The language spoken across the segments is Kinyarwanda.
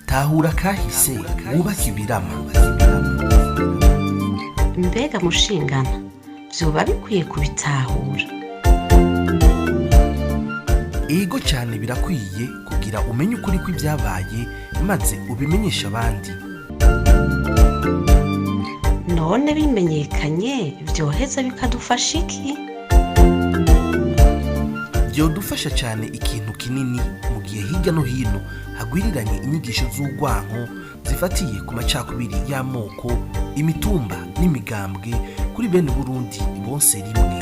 tahura kahise wubaka ibirama. Mbega mushingana vyoba bikwiye kubitahura. Ego cyane birakwiye kugira umenye ukuri kw'ibyabaye maze ubimenyesha abandi. None bimenyekanye vyoheza bikadufasha iki? Byodufasha cyane ikintu kinini mu gihe hirya no hino hagwiriranye inyigisho z'urwanko zifatiye ku macakubiri y'amoko, imitumba n'imigambwe kuri bene Burundi bonse rimwe.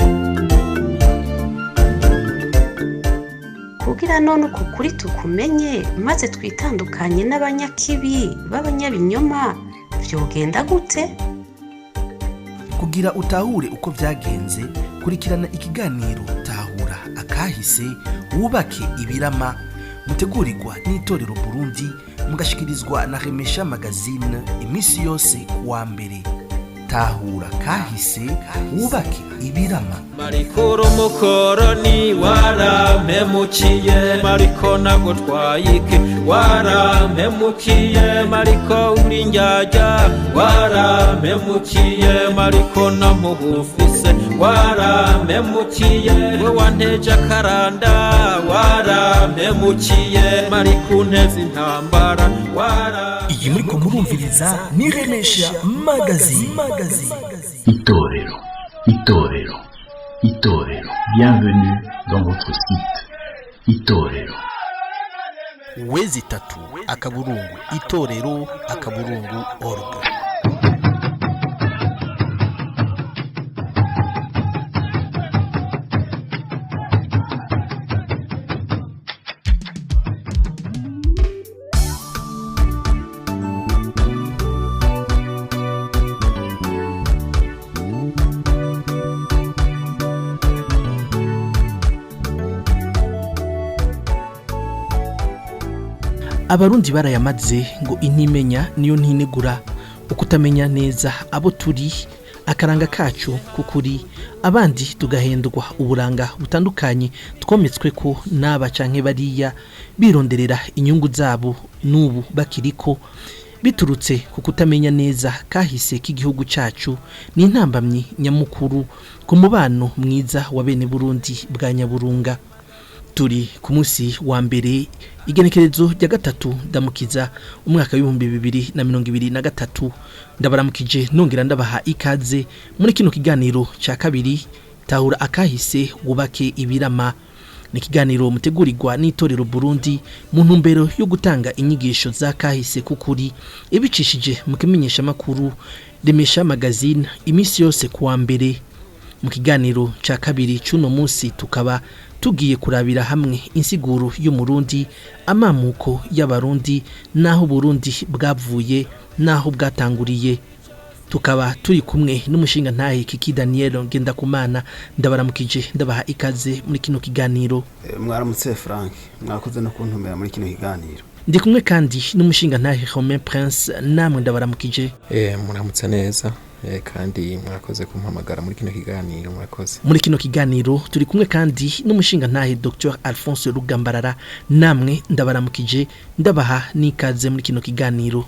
Kugira none uko kuri tukumenye maze twitandukanye n'abanyakibi b'abanyabinyoma vyogenda gute? Kugira utahure uko byagenze, kurikirana ikiganiro Tahura Akahise wubake ibirama, mutegurirwa n'itorero Burundi, mugashikirizwa na Remesha Magazine imisi yose kuwa mbere. Tahura Kahise wubake ibirama. Marikuru mukoroni warampemukiye, mariko nagutwayike warampemukiye, mariko uri njyajya warampemukiye, mariko namubufise warampemukiye, we wanteje akaranda warampemukiye, mariko unteze intambara Iyi muriko murumviriza ni Remesha Magazine. Itorero. Bienvenue dans votre site. Itorero. Wezi tatu akaburungu itorero akaburungu org. Abarundi barayamaze ngo intimenya niyo ntinegura, ukutamenya neza abo turi, akaranga kacu kukuri, abandi tugahendwa uburanga butandukanye twometswe ko naba canke bariya bironderera inyungu zabo n'ubu bakiriko, biturutse ku kutamenya neza kahise k'igihugu cacu ni intambamyi nyamukuru ku mubano mwiza wa bene Burundi bwa Nyaburunga. Turi ku munsi wa mbere igenekerezo rya gatatu ndamukiza umwaka w'2023, ndabaramukije nongera ndabaha ikaze muri kino kiganiro ca kabiri Tahura Akahise wubake ibirama. Ni kiganiro mutegurirwa n'itorero Burundi mu ntumbero yo gutanga inyigisho za kahise kukuri, ibicishije mu kimenyesha makuru Remesha Magazine imisi yose kuwa mbere. Mu kiganiro ca kabiri cuno munsi tukaba tugiye kurabira hamwe insiguro y'umurundi, amamuko y'abarundi, naho Burundi bwavuye naho bwatanguriye. Tukaba turi kumwe n'umushinga ntahe Kiki Daniel Ngendakumana, ndabaramukije ndabaha ikaze muri kino kiganiro. Mwaramutse Frank, mwakoze no kuntumira muri kino kiganiro. Ndi kumwe kandi n'umushinga ntahe Romain Prince, namwe ndabaramukije. Muramutse neza. Kandi mwakoze kumpamagara muri kino kiganiro, mwakoze. Muri kino kiganiro turi kumwe kandi n'umushinga ntahe Dr Alphonse Rugambarara, namwe ndabaramukije ndabaha n'ikaze muri kino kiganiro.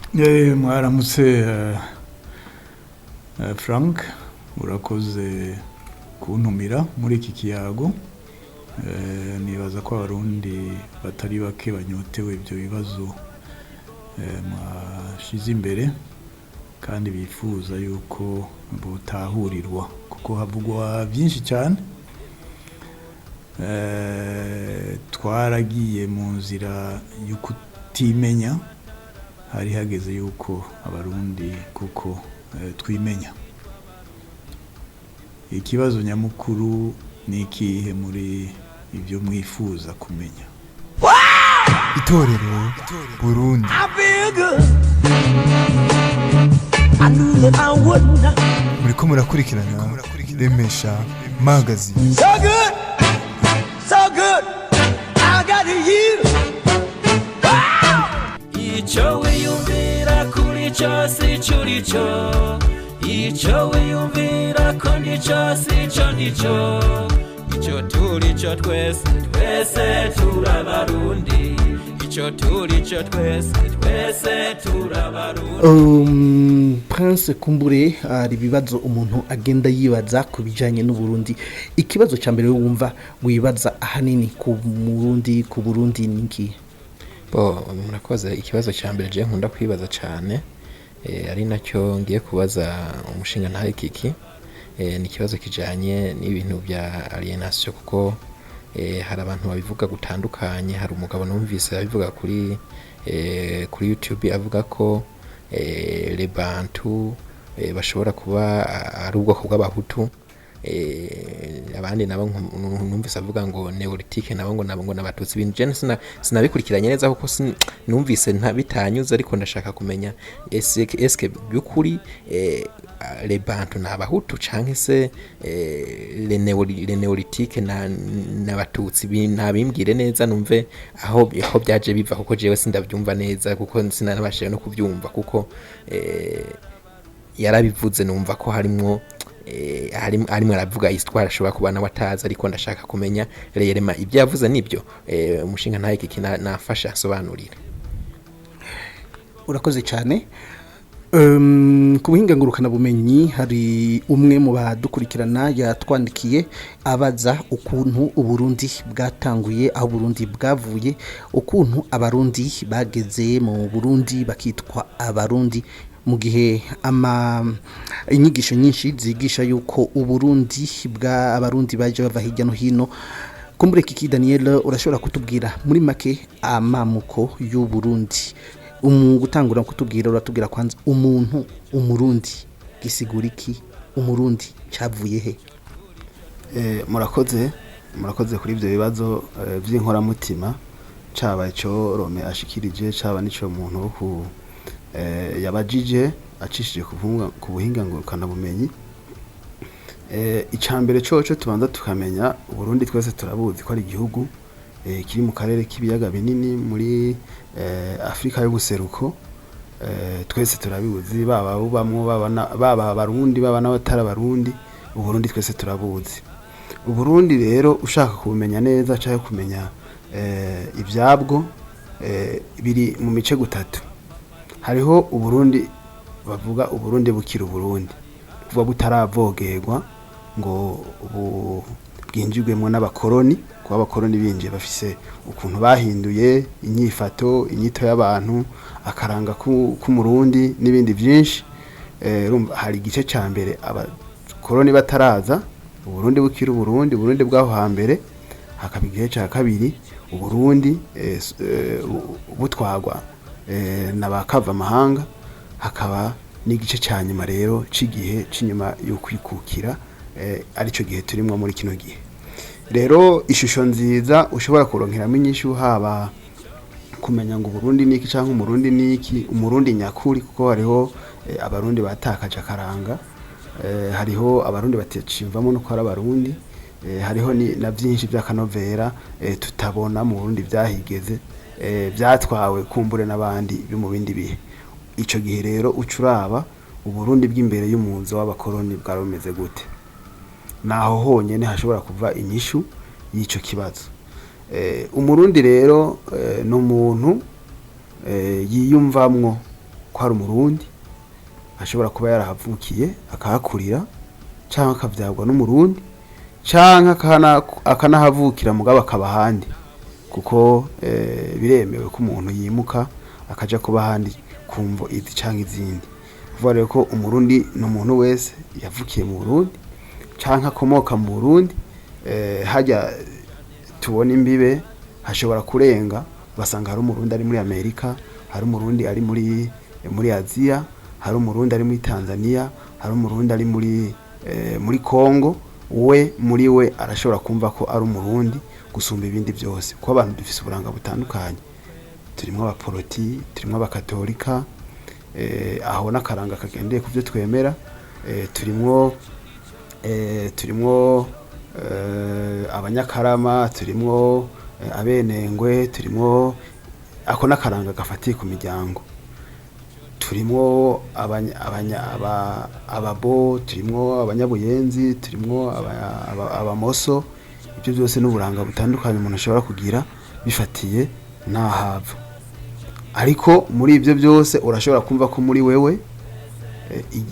Mwaramutse Frank, urakoze kuntumira muri iki kiyago. Nibaza ko abarundi batari bake banyotewe ibyo bibazo mwashize imbere, kandi bifuza yuko butahurirwa kuko havugwa byinshi cyane. Twaragiye mu nzira yo kutimenya, hari hageze yuko abarundi kuko twimenya. Ikibazo nyamukuru ni ikihe muri ibyo mwifuza kumenya? Itorero Burundi. Muriko murakurikirana Remesha Magazine. So good, I got you. Ico wiyumvira kuri cyose curico, ico wiyumvira ko ndico sico ndico, icyo turi cyo twese turabarundi icyo turi cyo twese turabarundi. Prince Kumbure, hari ibibazo umuntu agenda yibaza ku bijanye n'Uburundi. Ikibazo cya mbere wumva wibaza ahanini ku Burundi niki? Murakoze. Ikibazo cya mbere je nkunda kwibaza cyane ari nacyo ngiye kubaza umushinga ntahe kiki, ni ikibazo kijanye n'ibintu bya alienation, kuko hari abantu babivuga gutandukanye. Hari umugabo numvise abivuga kuri YouTube avuga ko les Bantu bashobora kuba ari ubwoko bw'abahutu, abandi nabo numvise avuga ngo neolithique nabo ngo nabatutsi. Ibintu je sinabikurikiranye neza kuko numvise bitanyuze, ariko ndashaka kumenya eske byukuri les Bantu n'abahutu canke se les neolithique n'abatutsi. Nabimbwire neza numve aho byaje biva, kuko jewe sindabyumva neza, kuko sinanabashije no kubyumva, kuko yarabivuze numva ko harimwo aravuga histoire ashobora kuba nawe atazi, ariko ndashaka kumenya reyerema ibyo yavuze nibyo. Umushinga ntahe kiki nafasha asobanurira. Urakoze cyane. Ku buhinga ngurukanabumenyi hari umwe mu badukurikirana yatwandikiye abaza ukuntu Uburundi bwatanguye, aho Burundi bwavuye, ukuntu abarundi bageze mu Burundi bakitwa abarundi, mu gihe inyigisho nyinshi zigisha yuko abarundi baje bava hirya no hino. Kumbure kiki Daniel, urashobora kutubwira muri make amamuko y'u Burundi? Gutangura kutubwira, uratubwira kwanza umurundi gisigura iki? Umurundi cyavuye he? Murakoze kuri ibyo bibazo by'inkoramutima, caba icyo Rome ashikirije, caba nico umuntu yabajije acishije ku buhinga ngurukanabumenyi. Icambere coco tubanza tukamenya Burundi twese turabuzi ko ari igihugu kiri mu karere k'ibiyaga binini muri Afrika y'ubuseruko. Twese turabibuzi, baba bubamwo baba abarundi baba n'abatari abarundi, Uburundi twese turabuzi. Uburundi rero ushaka kubumenya neza cyangwa kumenya ibyabwo, biri mu mice gutatu. Hariho Uburundi bavuga Uburundi bukira Uburundi, kuva butaravogerwa ngo bwinjirwemo n'abakoroni, kuba abakoroni binjiye bafise ukuntu bahinduye inyifato, inyito y'abantu, akaranga k'umurundi n'ibindi byinshi. Hari igice cya mbere abakoroni bataraza, Uburundi bukira Uburundi, Uburundi bwaho hambere. Hakaba igihe cya kabiri Uburundi butwagwa n'abakava amahanga. Hakaba n'igice cya nyuma rero c'igihe c'inyuma yo kwikukira, aricyo gihe turimo muri kino gihe. Rero ishusho nziza ushobora kuronkeramo inyishu, haba kumenya ngo Burundi niki cyangwa umurundi niki, umurundi nyakuri, kuko hariho abarundi batakaje akaranga, hariho abarundi batacimvamo no kwara abarundi, hariho na byinshi by'akanovera tutabona mu Burundi byahigeze, byatwawe kumbure n'abandi byo mu bindi bihe. Ico gihe rero ucuraba Uburundi bw'imbere y'umunzo w'abakoroni bwaromeze gute, naho honyene hashobora kuva inyishu y'ico kibazo. Umurundi rero n'umuntu yiyumvamwo ko ari umurundi, ashobora kuba yarahavukiye akahakurira, cyangwa akavyagwa n'umurundi, cyangwa akanahavukira mugabo akaba handi, kuko biremewe ko umuntu yimuka akaja kuba handi kumvo izi cyangwa izindi. Kuvuga rero ko umurundi n'umuntu wese yavukiye mu Burundi cyangwa akomoka mu Burundi. Hajya tubona imbibe hashobora kurenga, basanga hari umurundi ari muri Amerika, hari umurundi ari muri Aziya, hari umurundi ari muri Tanzania, hari umurundi ari muri Kongo. Muri we arashobora kumva ko ari umurundi gusumba ibindi byose, kuko abantu dufise uburanga butandukanye. Turimo abaporoti, turimo abakatolika, aho n'akaranga kagendeye ku byo twemera. Turimo abanyakarama, turimo abenengwe, turimo ako n'akaranga gafatiye ku miryango. Turimo ababo, turimo abanyabuyenzi, turimo abamoso. ibyo byose n'uburanga butandukanye umuntu ashobora kugira bifatiye n'ahava. Ariko muri ibyo byose urashobora kumva ko muri wewe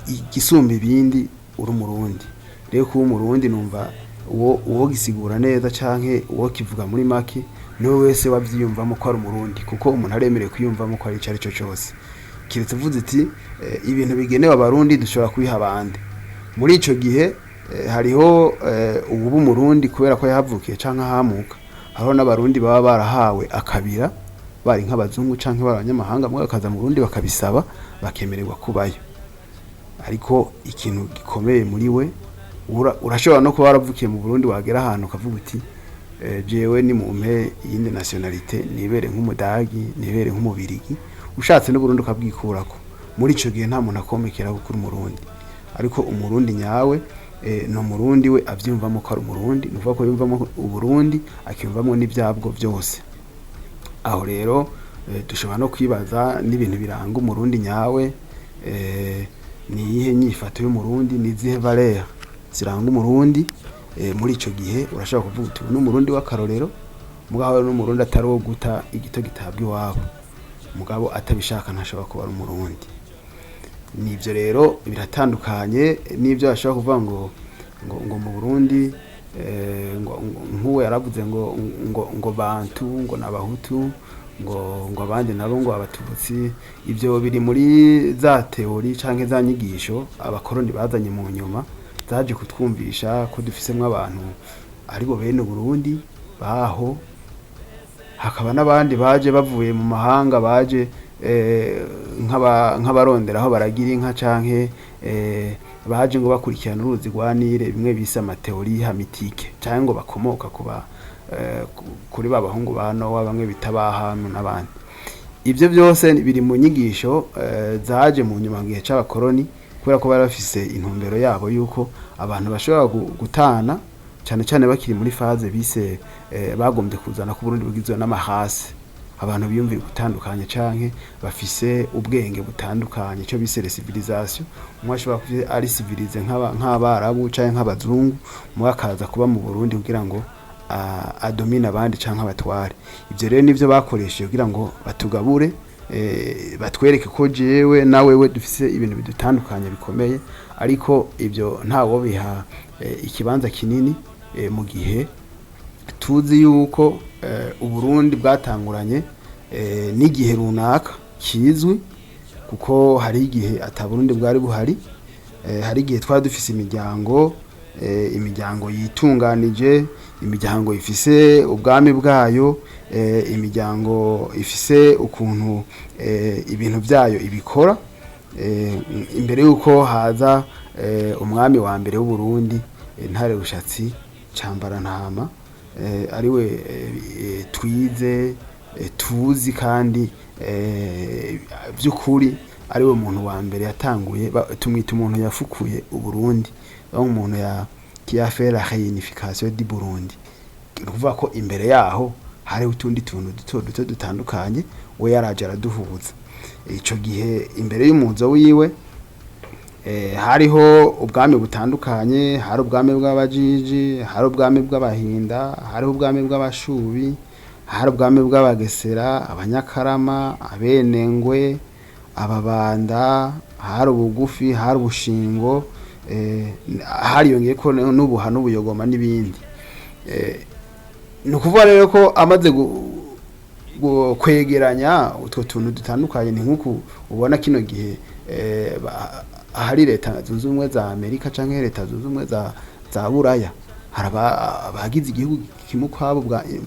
igisumba ibindi uri umurundi. Rero kuba umurundi numva uwo gisigura neza canke uwo kivuga muri make niwe wese wavyiyumvamo ko ari umurundi, kuko umuntu aremerewe kwiyumvamo ko ari icari cyo cyose. Kiretse uvuze iti ibintu bigenewe abarundi dushobora kubiha abandi. Muri ico gihe hariho ubu umurundi kubera ko yahavukiye canke ahamuka, hariho n'abarundi baba barahawe akabira bari nk'abazungu canke barabanyamahanga mwe bakaza mu Burundi bakabisaba bakemererwa kubayo. Ariko ikintu gikomeye muri we urashobora no kuba waravukiye mu Burundi wagera ahantu ukavuga uti jewe ni mumpe yindi nationalite nibere nk'umudagi nibere nk'umubirigi, ushatse no Burundi ukabwikurako. Muri ico gihe nta muntu akomekera gukura umurundi. Ariko umurundi nyawe no murundi we avyumvamo ko ari umurundi, nuvuga ko yumvamo uburundi akiyumvamo n'ivyabwo byose. Aho rero dushobora no kwibaza n'ibintu biranga umurundi nyawe, ni iyihe nyifato y'umurundi, ni zihe valeur ziranga umurundi. Muri ico gihe urashobora kuvuga uti n'umurundi w'akarorero, mugabo n'umurundi atari wo guta igito gitabwa iwabo, mugabo atabishaka ntashobora kuba ari umurundi. Nivyo rero biratandukanye n'ivyo ashobora kuvuga ngo mu Burundi nk'uwo yaravuze ngo bantu ngo n'abahutu ngo abandi nabo ngo abatutsi. Ibyo biri muri za teori canke za nyigisho abakoroni bazanye mu nyuma zaje kutwumvisha ko dufisemwe abantu aribo bene Burundi baho, hakaba n'abandi baje bavuye mu mahanga baje nk'abarondera aho baragira inka canke baje ngo bakurikirana uruzi rwa Nile, bimwe bise amateori hamitike canke ngo bakomoka kuri babahungu ba Nowa bamwe bitabahamu n'abandi. Ibyo byose biri mu nyigisho zaje mu nyuma gihe c'abakoroni, kubera ko bari bafise intumbero yabo yuko abantu bashobora gutana cyane cyane bakiri muri faze bise bagombye kuzana ku Burundi bugizwe n'amahasi, abantu biyumvira gutandukanye canke bafise ubwenge butandukanye, cyo bise civilisation. Umwe ashobora kuba ari civilize nk'abarabu canke nk'abazungu, umwe akaza kuba mu Burundi kugira ngo adomina abandi canke abatware. Ivyo rero nivyo bakoresheje kugira ngo batugabure, batwereke ko jewe nawe we dufise ibintu bidutandukanye bikomeye, ariko ibyo ntawo biha ikibanza kinini mu gihe tuzi yuko Uburundi bwatanguranye n'igihe runaka kizwi, kuko hari igihe ataburundi bwari buhari. Hari igihe twari dufise imiryango yitunganije, imiryango ifise ubwami bwayo, imiryango ifise ukuntu ibintu byayo ibikora. Imbere yuko haza umwami wa mbere w'u Burundi Ntare Rushatsi Cambarantama, ariwe twize tuzi kandi by'ukuri ariwe muntu wa mbere yatanguye, tumwita umuntu yafukuye Uburundi, umuntu qui a fait la réunification du Burundi. Kuvuga ko imbere yaho hari utundi tuntu duto dutandukanye we yaraje araduhuza. Ico gihe imbere y'umuzo wiwe hariho ubwami butandukanye, hari ubwami bw'abajiji, hari ubwami bw'abahinda, hari ubwami bw'abashubi, hari ubwami bw'abagesera, abanyakarama, abenengwe, ababanda, hari ubugufi, hari ubushingo, hariyongeye ko n'ubuha n'ubuyogoma n'ibindi. Ni ukuvuga rero ko amaze kwegeranya utwo tuntu dutandukanye, ni nk'uko ubona kino gihe hari leta zunze ubumwe za Amerika canke leta zunze ubumwe za Buraya, hari abagize igihugu kimwe kwabo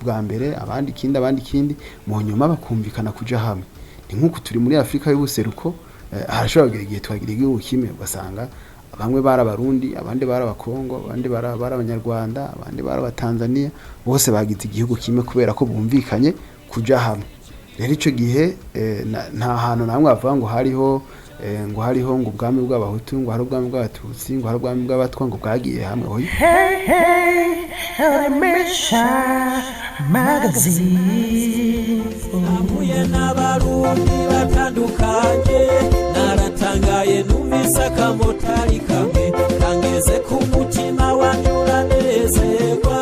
bwa mbere, abandi kindi mu nyuma bakumvikana kuja hamwe. Ni nk'uko turi muri Afrika y'ubuseruko, harashobora kugira igihe twagira igihugu kimwe ugasanga bamwe bari abarundi, abandi bari abakongo, abandi bari abanyarwanda, abandi bari abatanzania, bose bagize igihugu kimwe kubera ko bumvikanye kuja hamwe. Rero ico gihe nta hantu namwe bavuga ngo hariho ngo ubwami bw'abahutu, ngo hari ubwami bw'abatutsi, ngo hari ubwami bw'abatwa, ngo bwagiye hamwe. Oya, Nahuye n'abarundi batandukanye, naratangaye numvise akamotari kamwe kangeze ku mutima wanyura nezerwa.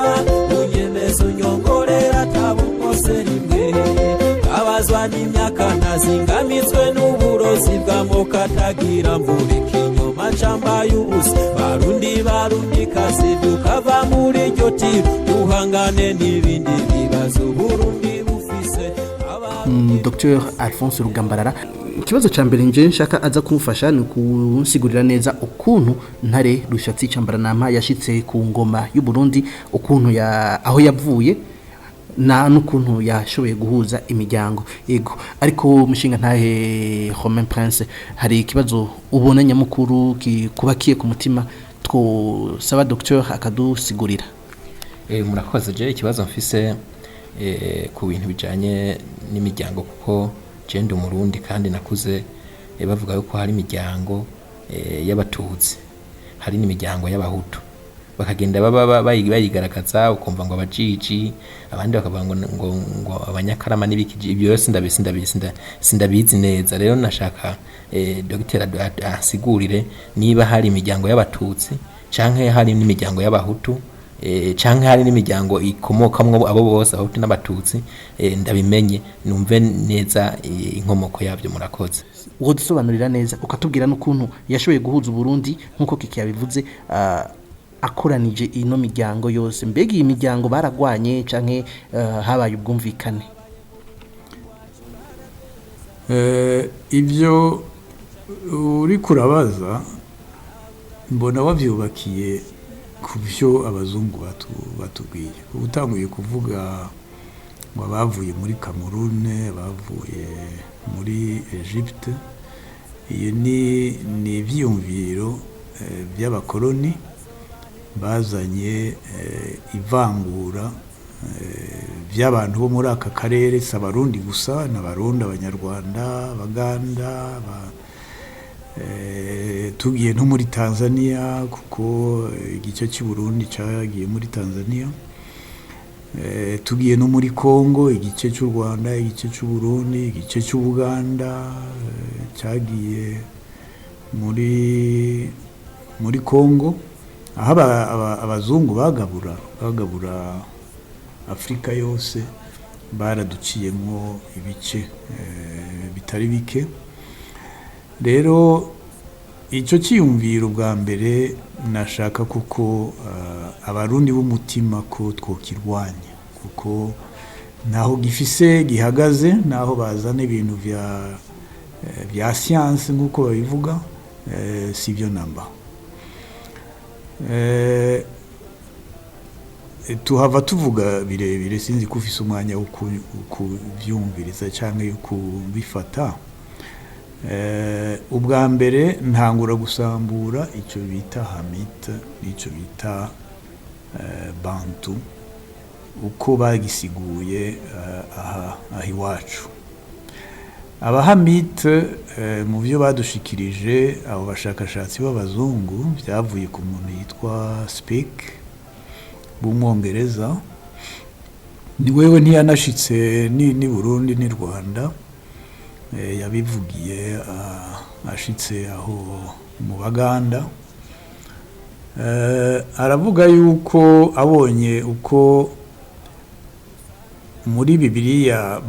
nazingamitswe n'uburozi bw'amoko atagira mvura ikinyoma cambaye ubusa barundi kazi dukava muri iryo tiro duhangane n'ibindi bibazo Burundi bufise Dr Alphonse Rugambarara, ikibazo ca mbere nje nshaka aza kumufasha ni kunsigurira neza ukuntu Ntare Rushatsi Cambaranama yashitse ku ngoma y'u Burundi, ukuntu aho yavuye n'ukuntu yashoboye guhuza imiryango. Yego, ariko mushinga ntahe Romain Prince, hari ikibazo ubona nyamukuru kubakiye ku mutima twosaba docteur akadusigurira. Murakoze. Je ikibazo mfise ku bintu bijanye n'imiryango, kuko je ndi umurundi kandi nakuze bavuga yuko hari imiryango y'abatutsi, hari n'imiryango y'abahutu, bakagenda baba bayigaragaza ukumva ngo abajiji, abandi bakavuga ngo abanyakarama n'ibikiji. Ibyo yose sindabizi neza. Rero nashaka Dr asigurire niba hari imiryango y'abatutsi canke hari n'imiryango y'abahutu, canke hari n'imiryango ikomokamwo abo bose abahutu n'abatutsi, ndabimenye numve neza inkomoko yabyo. Murakoze. Uwo dusobanurira neza ukatubwira n'ukuntu yashoboye guhuza Burundi nkuko Kiki yabivuze, akoranije ino miryango yose. Mbega iyi miryango baragwanye canke habaye ubwumvikane? Ibyo uri kurabaza mbona wavyubakiye ku byo abazungu batubwiye. Ubutanguye kuvuga ngo bavuye muri Cameroon, bavuye muri Egypte, iyo ni ivyumviro by'abakoloni bazanye ivangura by'abantu bo muri aka karere, si abarundi gusa, n'abarundi, abanyarwanda, abaganda, tugiye no muri Tanzania kuko igice cy'u Burundi cyagiye muri Tanzania, tugiye no muri Kongo, igice cy'u Rwanda, igice cy'u Burundi, igice cy'u Buganda cyagiye muri Kongo, aho abazungu bagabura Afrika yose, baraduciyemo ibice bitari bike. Rero icyo cyiyumviro bwa mbere nashaka kuko abarundi b'umutima ko twokirwanya, kuko naho gifise gihagaze, naho bazana ibintu bya science nkuko babivuga, sibyo namba. Tuhava tuvuga birebire, sinzi ko ufise umwanya wo kubyumviriza cyangwa yo kubifata. Ubwa mbere ntangura gusambura icyo bita Hamite n'icyo bita Bantu, uko bagisiguye aha iwacu. Abahamite mu byo badushikirije abo bashakashatsi b'abazungu byavuye ku muntu yitwa Speke b'umwongereza. Ni wewe ntiyanashitse ni Burundi ni Rwanda, yabivugiye ashitse aho mu Baganda. Aravuga yuko abonye uko muri Bibiliya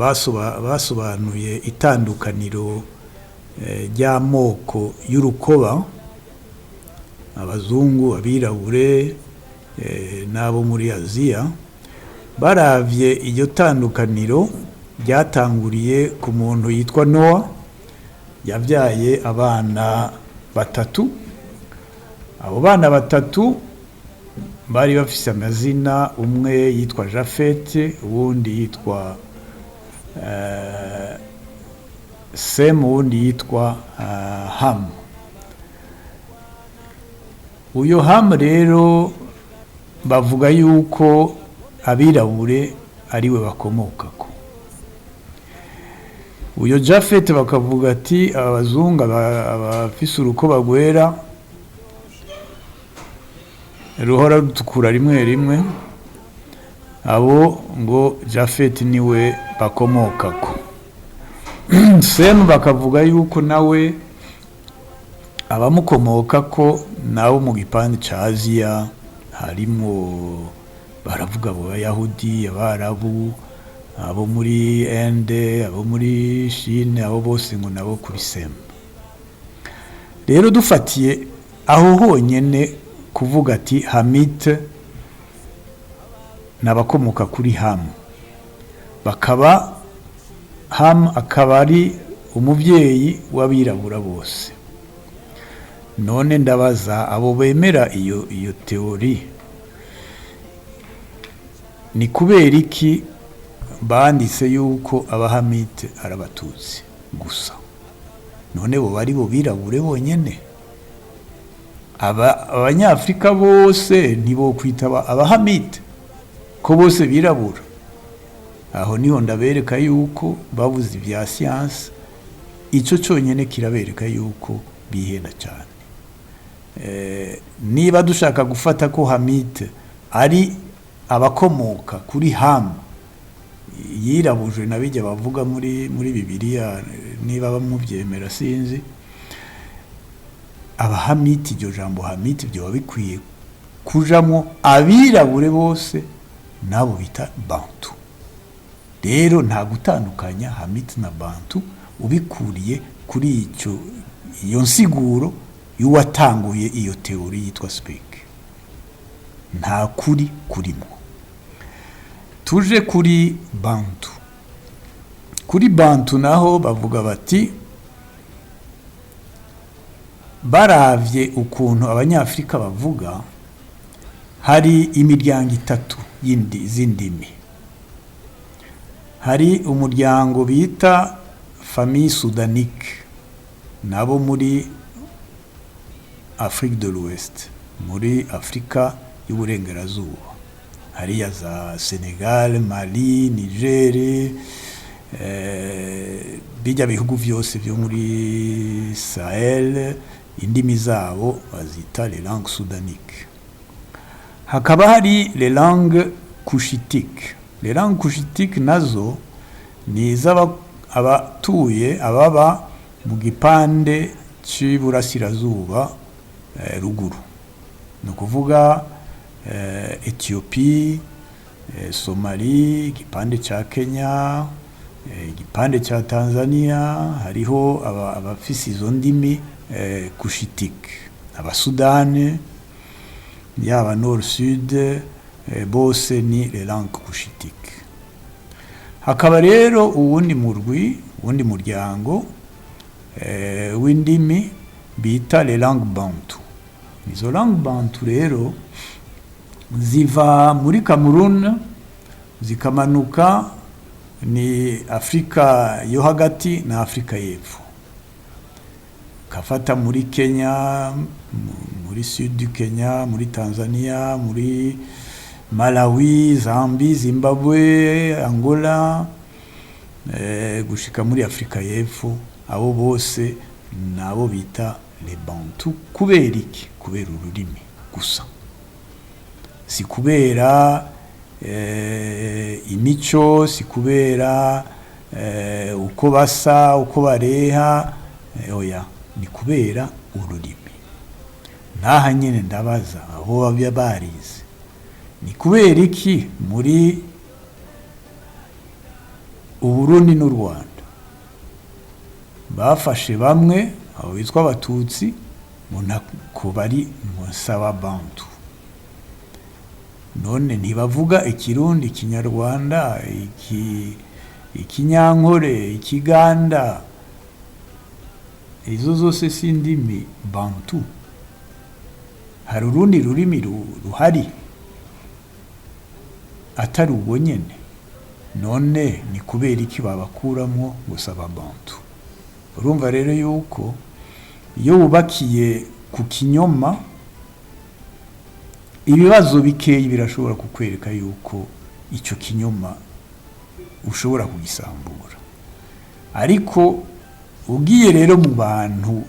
basobanuye itandukaniro ry'amoko y'urukoba, abazungu, abirabure n'abo muri Aziya, baravye iryo tandukaniro ryatanguriye ku muntu yitwa Noa, yabyaye abana batatu. Abo bana batatu bari bafise amazina, umwe yitwa Jafete, uwundi yitwa Sem, uwundi yitwa Ham. Uyo Ham rero bavuga yuko abirabure ariwe bakomokako. Uyo Jafete bakavuga ati abazungu abafise urukoba rwera ruhora rutukura rimwe rimwe, abo ngo Jafete niwe bakomokako. Sem bakavuga yuko nawe abamukomokako nabo mu gipande ca Aziya, harimo baravuga abo Bayahudi, Abarabu, abo muri Inde, abo muri Chine, abo bose ngo nabo kuri Semba. Rero dufatiye aho honyene kuvuga ati Hamite n'abakomoka kuri Ham, bakaba Ham akaba ari umubyeyi w'abirabura bose. None ndabaza abo bemera iyo teori ni kubera iki banditse yuko abahamite arabatutsi gusa? None bo bari bo birabure bonyene? Abanyafrika bose ntibo kwitaba abahamite ko bose birabura? Aho niho ndabereka yuko bavuze ibya siyansi, icyo cyonyine kirabereka yuko bihenda cyane. Niba dushaka gufata ko Hamite ari abakomoka kuri Ham, yirabuje nabijya bavuga muri Bibiliya, niba bamubyemera sinzi, abahamite, iryo jambo Hamite byo bikwiye kujamo abirabure bose nabo bita Bantu. Rero nta gutandukanya Hamite na Bantu ubikuriye kuri iyo nsiguro y'uwatanguye iyo teori yitwa Speke. Nta kuri kurimo. Tuje kuri Bantu. Kuri Bantu naho bavuga bati baravye ukuntu abanyafrika bavuga, hari imiryango itatu z'indimi. Hari umuryango bita famille soudanique, nabo muri Afrique de l'Ouest, muri Afrika y'uburengerazuba, hariya za Senegal, Mali, Niger, bijya bihugu byose byo muri Sahel, indimi zabo bazita les langues soudaniques. Hakaba hari les langues couchitiques. Les langues couchitiques nazo ni abatuye ababa mu gipande cy'iburasirazuba ruguru, ni ukuvuga Ethiopie, Somalie, igipande cya Kenya, igipande cya Tanzania. Hariho abafise izo ndimi couchitique, abasudani, yaba nord sud, bose ni les langues couchitiques. Hakaba rero uwundi muryango w'indimi bita les langues Bantu. Izo langues Bantu rero ziva muri Cameroon zikamanuka ni Afrika yo hagati na Afrika y'Epfo, kafata muri Kenya, muri sud du Kenya, muri Tanzania, muri Malawi, Zambie, Zimbabwe, Angola, gushika muri Afrika y'Epfo. Abo bose nabo bita les Bantu. Kubera iki? Kubera ururimi gusa, si kubera imico, si kubera uko basa, uko bareha, oya, ni kubera ururimi. Naha nyene ndabaza aho babya barize, ni kubera iki muri Uburundi n'u Rwanda bafashe bamwe abo bitwa abatutsi ko bari musaba Bantu? None ntibavuga Ikirundi, Ikinyarwanda, Ikinyankore, Ikiganda, izo zose si indimi Bantu? Hari urundi rurimi ruhari atari ubwo nyene? None ni kubera iki babakuramo gusaba Bantu? Urumva rero yuko iyo wubakiye ku kinyoma, ibibazo bikeyi birashobora kukwereka yuko icyo kinyoma ushobora kugisambura. Ariko ugiye rero mu bantu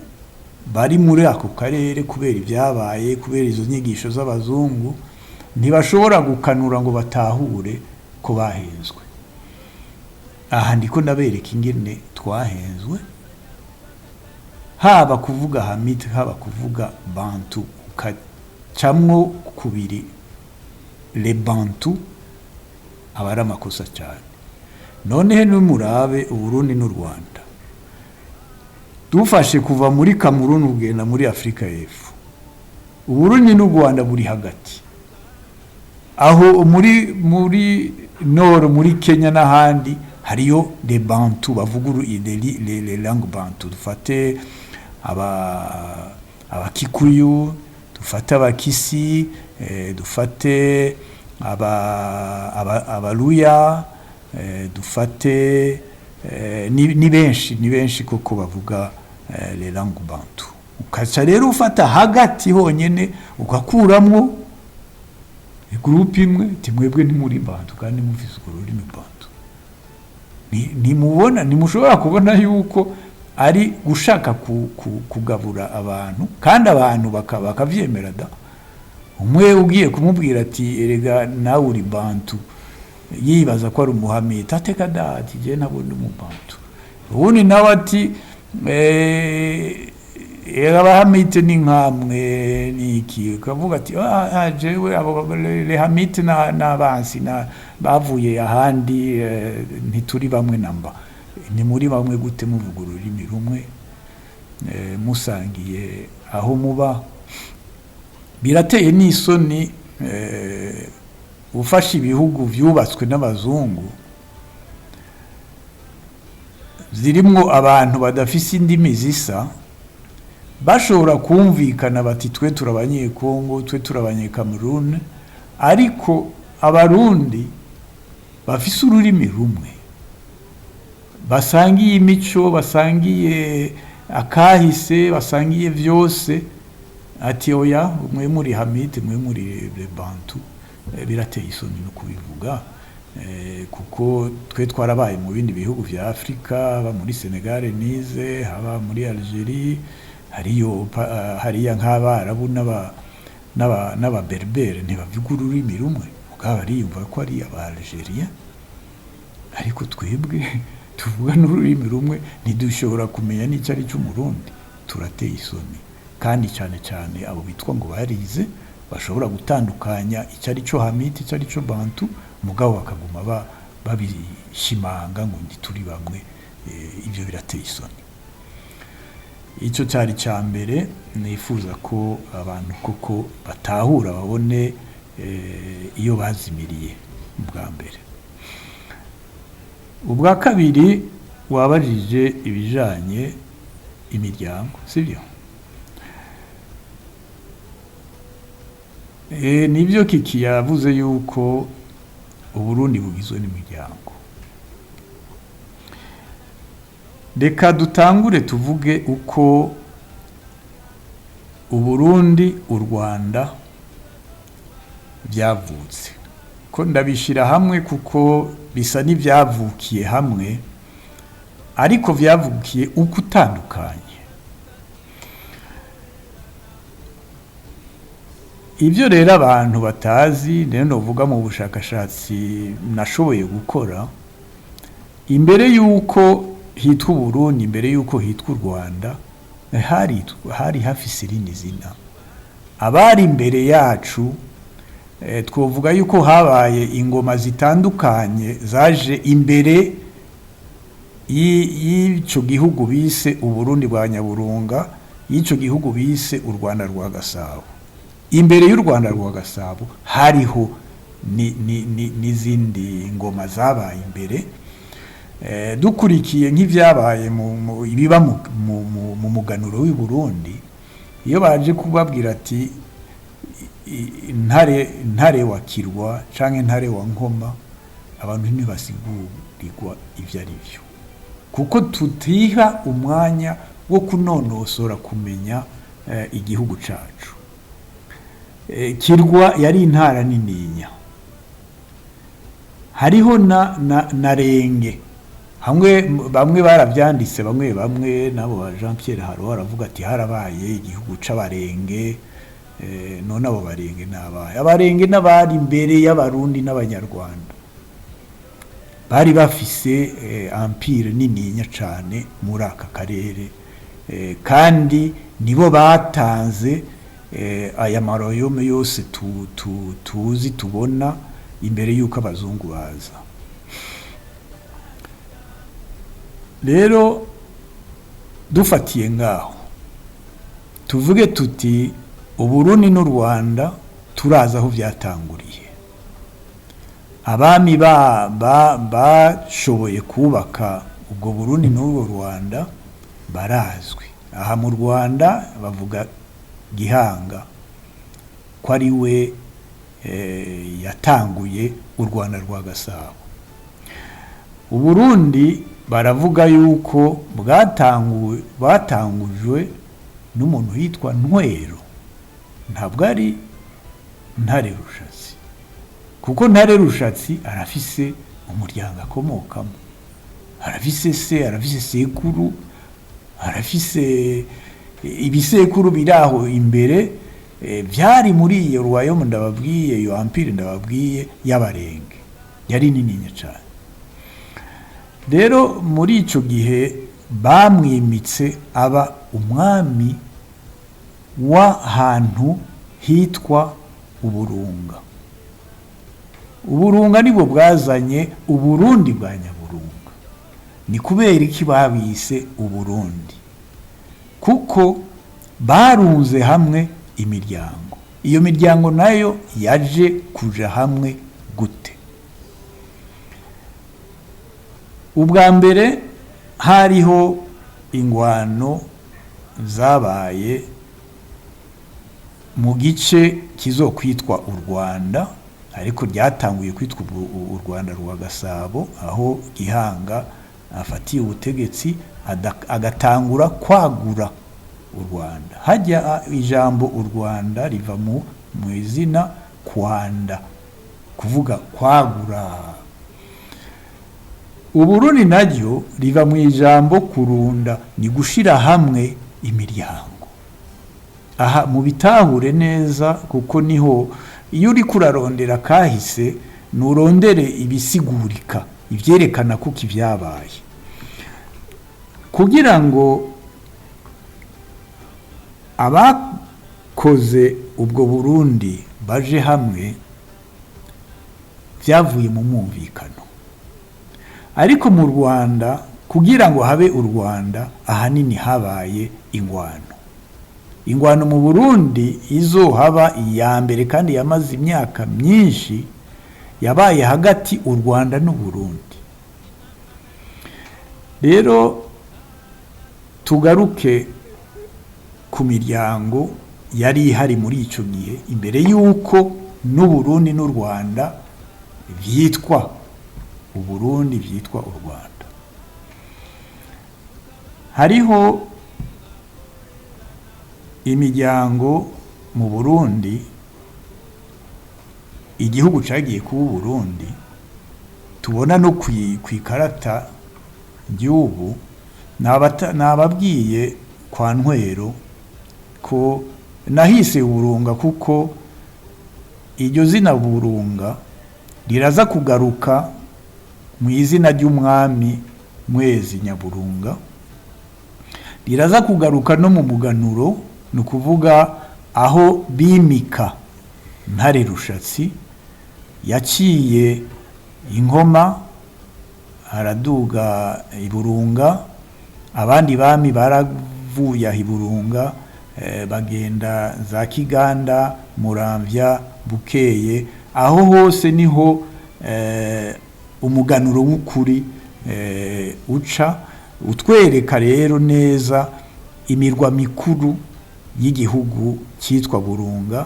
bari muri ako karere, kubera ibyabaye, kubera izo nyigisho z'abazungu, ntibashobora gukanura ngo batahure ko bahenzwe. Aha ndiko ndabereka ingene twahenzwe, haba kuvuga Hamite, haba kuvuga Bantu, ukacamwo kubiri les Bantu, aba ari amakosa cyane. noneho n'umurabe Uburundi n'u Rwanda dufashe kuva muri Cameroon ugenda muri Afrika y'Epfo, Uburundi n'u Rwanda buri hagati aho muri nord muri Kenya n'ahandi hariyo de Bantu bavuga les langues Bantu, dufate abakikuyu, dufate abakisi, dufate abaluya, dufate ni benshi koko bavuga les langues Bantu. Ukaca rero ufata hagati honyene ugakuramwo groupe imwe timwebwe ni muri Bantu kandi mufise ururimi Bantu. Nimubona nimushobora kubona yuko ari gushaka kugabura abantu kandi abantu bakavyemera da. Umwe ugiye kumubwira ati erega nawe uri Bantu yibaza ko ari Muhammad ateka da ati je nabone mu Bantu. Ubundi nawe ati Abahamite ni nkamwe niki kavuga ati jewe abo le Hamite n'abansi bavuye ahandi ntituri bamwe namba, ni muri bamwe gute muvuga ururimi rumwe musangiye aho muba. Birateye n'isoni ufasha ibihugu vyubatswe n'abazungu zirimwo abantu badafise indimi zisa bashobora kumvikana bati twe turabanyekongo, twe turabanyekamerune, ariko abarundi bafise ururimi rumwe basangiye imico, basangiye akahise, basangiye vyose, ati oya mwe muri Hamite mwe muri Bantu. Birateye isoni no kubivuga kuko twe twarabaye mu bindi bihugu vya Afrika, haba muri Senegal nize, haba muri Algerie, hariya nk'Abarabu n'aba Berbere ntibavuga ururimi rumwe, mugabo bariyumva ko ari aba Algeria, ariko twebwe tuvuga n'ururimi rumwe ntidushobora kumenya n'icyo ari cy'Umurundi. Turateye isoni kandi cyane cyane abo bitwa ngo barize bashobora gutandukanya icyo ari cyo Hamite, icyo ari cyo Bantu, mugabo bakaguma babishimanga ngo ntituri bamwe. Ibyo birateye isoni. Icyo cyari cya mbere nifuza ko abantu koko batahura babone iyo bazimiriye ubwa mbere. Ubwa kabiri wabajije ibijanye imiryango, sibyo? Nibyo Kiki yavuze yuko Uburundi bugizwe n'imiryango. Reka dutangure tuvuge uko Uburundi u Rwanda byavutse, ko ndabishira hamwe kuko bisa n'ibyavukiye hamwe ariko byavukiye uko utandukanye. Ibyo rero abantu batazi rero novuga mu bushakashatsi nashoboye gukora, imbere yuko hitwa Burundi, imbere yuko hitwa u Rwanda, hari hafise irindi zina. Abari imbere yacu twovuga yuko habaye ingoma zitandukanye zaje imbere y'ico gihugu bise Uburundi bwa Nyaburunga, y'ico gihugu bise u Rwanda rwa Gasabo. Imbere y'u Rwanda rwa Gasabo hariho n'izindi ngoma zabaye imbere. Dukurikiye nk'ivyabaye ibiba mu muganuro w'i Burundi, iyo baje kubabwira ati ntare wa Kirwa canke ntare wa Nkoma, abantu ntibasigurirwa ivyo ari byo, kuko tutiha umwanya wo kunonosora kumenya igihugu cacu. Kirwa yari intara nininya, hariho na Renge, hamwe bamwe baravyanditse, bamwe nabo ba Jean Pierre Haro baravuga ati harabaye igihugu c'abarenge. None abo barenge nabaye abarenge n'abari imbere y'abarundi n'abanyarwanda, bari bafise empire nininya cane muri aka karere, kandi nibo batanze aya maroyome yose tuzi tubona imbere yuko abazungu baza. rero dufatiye ngaho tuvuge tuti Uburundi n'u Rwanda turaza aho byatanguriye. Abami bashoboye kubaka ubwo Burundi n'u Rwanda barazwi. Aha mu Rwanda bavuga Gihanga ko ari we yatanguye u Rwanda rwa Gasabo. Uburundi baravuga yuko bwatangujwe n'umuntu yitwa Ntwero, ntabwo ari Ntare Rushatsi, kuko Ntare Rushatsi arafise umuryango akomokamo, arafise se, arafise sekuru, arafise ibisekuru biraho imbere, byari muri iyo royaume ndababwiye, iyo empire ndababwiye y'Abarenge, yari nini cyane. Rero muri ico gihe bamwimitse aba umwami w'ahantu hitwa Uburunga. Uburunga nibwo bwazanye Uburundi bwa Nyaburunga. Ni kubera iki babise Uburundi? Kuko barunze hamwe imiryango. Iyo miryango nayo yaje kuja hamwe gute? Ubwa mbere hariho ingwano zabaye mu gice kizokwitwa u Rwanda, ariko ryatanguye kwitwa u Rwanda rwa Gasabo, aho Gihanga afatiye ubutegetsi agatangura kwagura u Rwanda. Hajya ijambo u Rwanda riva mu izina kwanda, kuvuga kwagura. Uburundi naryo riva mu ijambo kurunda, ni gushira hamwe imiryango. Aha mu bitahure neza, kuko niho iyo uri kurarondera kahise nurondere ibisigurika, ivyerekana kuko ivyabaye, kugira ngo abakoze ubwo Burundi baje hamwe, vyavuye mu mwumvikano. Ariko mu Rwanda kugira ngo habe u Rwanda, ahanini habaye ingwano mu Burundi izohaba iya mbere kandi yamaze imyaka myinshi, yabaye hagati u Rwanda n'u Burundi. Rero tugaruke ku miryango yari ihari muri ico gihe, imbere yuko n'u Burundi n'u Rwanda vyitwa Uburundi, vyitwa u Rwanda. Hariho imiryango mu Burundi, igihugu cagiye kuba Burundi, tubona no kwikarata ry'ubu. Nababwiye kwa Ntwero ko nahise Burunga, kuko iryo zina Burunga riraza kugaruka mu izina ry'umwami Mwezi Nyaburunga, riraza kugaruka no mu muganuro, ni ukuvuga aho bimika Ntare Rushatsi, yaciye Inkoma araduga Iburunga, abandi bami baravuye Iburunga, bagenda za Kiganda, Muramvya, Bukeye. Aho hose niho umuganuro w'ukuri uca, utwereka rero neza imirwa mikuru y'igihugu cyitwa Burunga,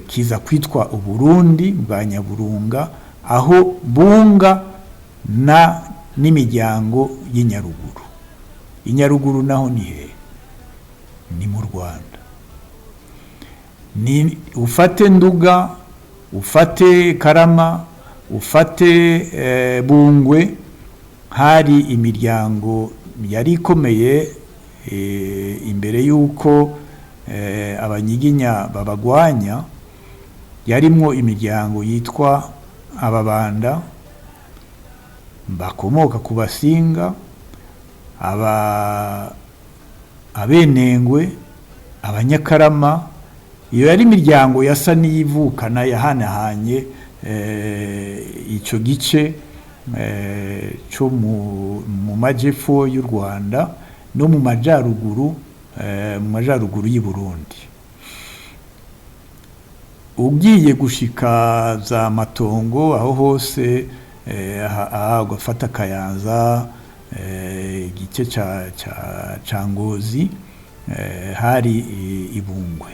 kiza kwitwa Uburundi bwa Nyaburunga, aho bunga n'imiryango y'Inyaruguru. Inyaruguru naho ni he? Ni mu Rwanda. Ni ufate Nduga, ufate Karama, ufate Bungwe, hari imiryango yari ikomeye imbere yuko abanyiginya babagwanya. Yarimwo imiryango yitwa Ababanda, bakomoka ku Basinga, Abenengwe, Abanyakarama. Iyo yari imiryango yasa n'iyivukana, yahanahanye ico gice cyo mu majyepfo y'u Rwanda no mu majyaruguru y'i Burundi. Ugiye gushika za Matongo aho hose ugafata Kayanza, igice ca Ngozi, hari Ibungwe.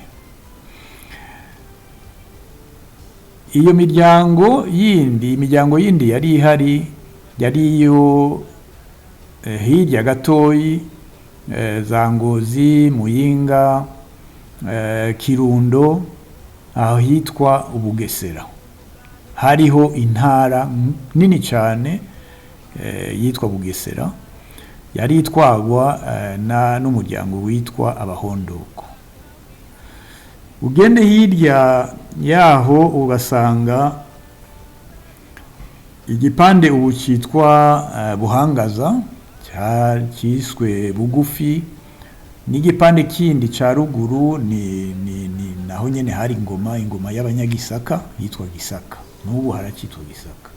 Iyo imiryango yindi yari ihari yari iyo hirya gatoyi, za Ngozi, Muyinga, Kirundo, aho hitwa Ubugesera. Hariho intara nini cyane yitwa Bugesera, yari itwagwa n'umuryango witwa Abahondoko. Ugende hirya yaho ugasanga igipande ubu cyitwa Buhangaza cyiswe Bugufi, n'igipande kindi ca ruguru ni naho nyene hari ingoma y'Abanyagisaka yitwa Gisaka, n'ubu haracyitwa Gisaka.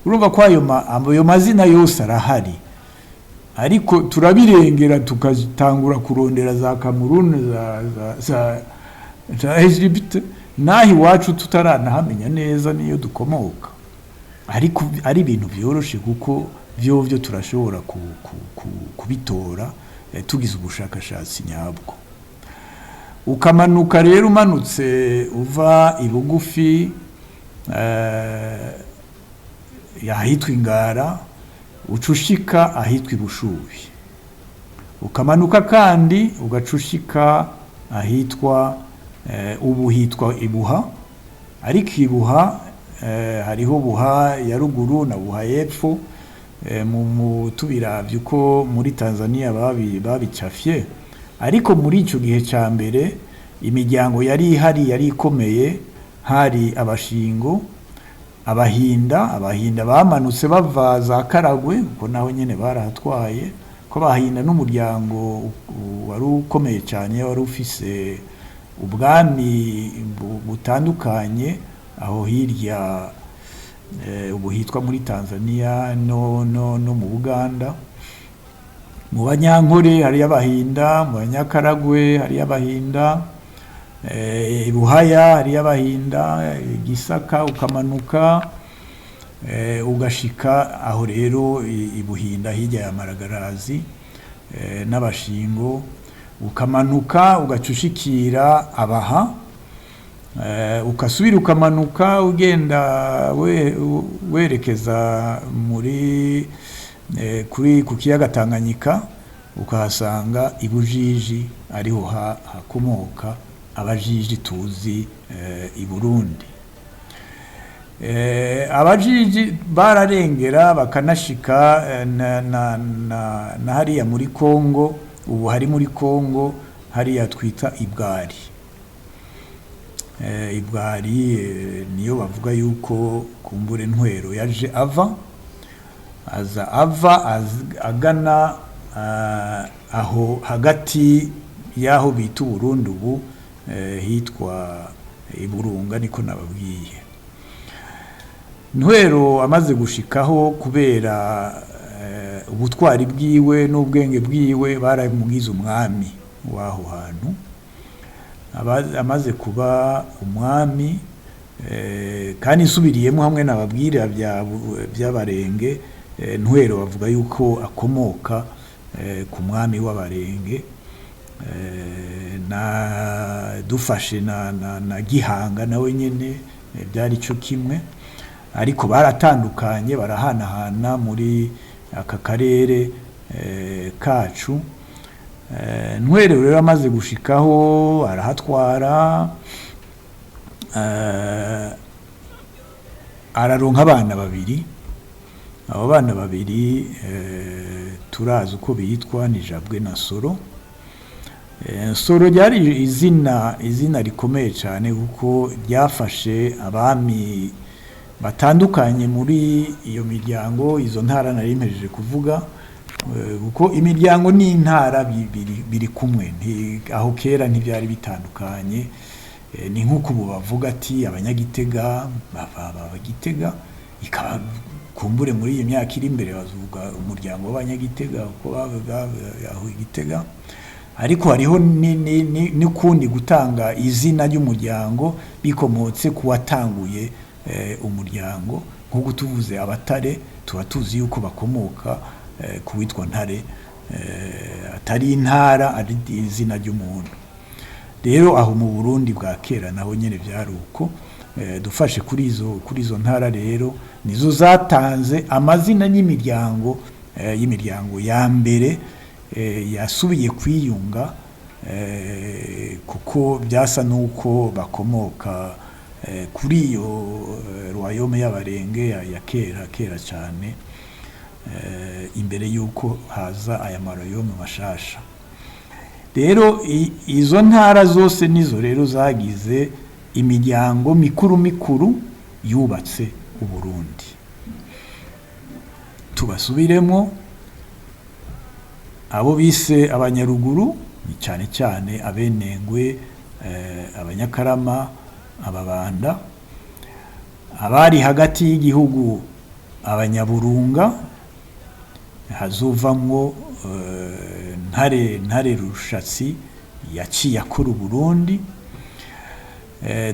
Urumva ko ayo mazina yose arahari, ariko turabirengera tukatangura kurondera za Cameroon, za Egypte, nahi wacu tutaranahamenya neza niyo dukomoka. Ariko ari ibintu byoroshe kuko vyovyo turashobora kubitora tugize ubushakashatsi nyabwo. Ukamanuka rero, umanutse uva Ibugufi yahitwa Ingara, ucushika ahitwa Ibushubi. Ukamanuka kandi ugacushika ahitwa ubu hitwa Ibuha, ariko Ibuha hariho Buha ya ruguru na Buha y'epfo. Mu tubiravye uko muri Tanzania babicafye, ariko muri ico gihe ca mbere imiryango yari ihari, yari ikomeye. Hari Abashingo, Abahinda bamanutse bava za Karagwe, uko naho nyene barahatwaye. Ko Abahinda n'umuryango wari ukomeye cyane, wari ufise ubwami butandukanye aho hirya ubu hitwa muri Tanzania no mu Buganda. Mu Banyankore hari Abahinda, mu Banyakaragwe hari Abahinda, Buhaya hari Abahinda, Gisaka. Ukamanuka ugashika aho rero Ibuhinda hirya ya Maragarazi n'Abashingo. Ukamanuka ugacushikira Abaha, ukasubira ukamanuka ugenda werekeza muri ku kiyaga Tanganyika, ukahasanga Ibujiji, ariho hakomoka Abajiji tuzi i Burundi. Abajiji bararengera bakanashika na hariya muri Kongo. Ubu hari muri Kongo hariya twita Ibwari. Ibwari niyo bavuga yuko kumbure Ntwero yaje agana aho hagati yaho bita Burundi ubu hitwa Iburunga, niko nababwiye. Ntwero amaze gushikaho kubera ubutwari bwiwe n'ubwenge bwiwe, baramugize umwami w'aho hantu. Amaze kuba umwami, kandi nsubiriyemo hamwe n'ababwira by'Abarenge, Ntwero bavuga yuko akomoka ku mwami w'Abarenge. Dufashe na Gihanga nawe nyene byari cyo kimwe, ariko baratandukanye, barahanahana muri aka karere kacu. Ntwero rero amaze gushikaho arahatwara, araronka abana babiri. Abo bana babiri turazi uko bitwa, ni Jabwe na Soro. Soro ryari izina rikomeye cyane kuko ryafashe abami batandukanye muri iyo miryango, izo ntara nari mpejeje kuvuga. Kuko imiryango n'intara biri kumwe, aho kera ntibyari bitandukanye. Ni nk'uko ubu bavuga ati Abanyagitega bava Gitega, ikaba kumbure muri iyi myaka iri imbere bazuga umuryango w'abanyagitega uko yahuye Igitega, ariko hariho n'ukundi gutanga izina ry'umuryango bikomotse ku watanguye umuryango, nk'uko tuvuze Abatare tuba tuzi yuko bakomoka ku witwa Ntare, atari intara ari izina ry'umuntu. Rero aho mu Burundi bwa kera naho nyene byari uko. Dufashe kuri izo ntara rero nizo zatanze amazina y'imiryango ya mbere yasubiye kwiyunga, kuko byasa nuko bakomoka kuri iyo royaume y'Abarenge ya kera cyane, imbere yuko haza aya maroyaume mashasha. Rero izo ntara zose nizo rero zagize imiryango mikuru yubatse Uburundi. Tubasubiremo, abo bise abanyaruguru ni cyane cyane Abenengwe, Abanyakarama, Ababanda. Abari hagati y'igihugu Abanyaburunga, hazovamwo Ntare Rushatsi yaciye akora Uburundi.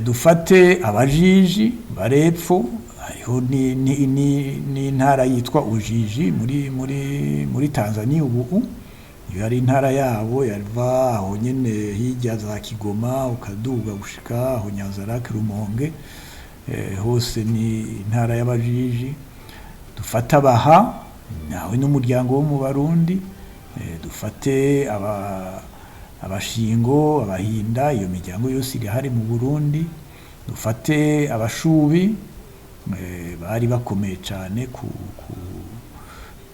Dufate Abajiji barepfo, hariho ni ntara yitwa Ujiji muri Tanzania ubu. Iyo ari intara yabo yava aho nyene hirya za Kigoma ukaduga gushika aho Nyanzarake Rumonge, hose ni intara y'Abajiji. Dufate Abaha nawe n'umuryango wo mu Barundi. Dufate Abashingo, Abahinda, iyo miryango yose iri hari mu Burundi. Dufate Abashubi, bari bakomeye cyane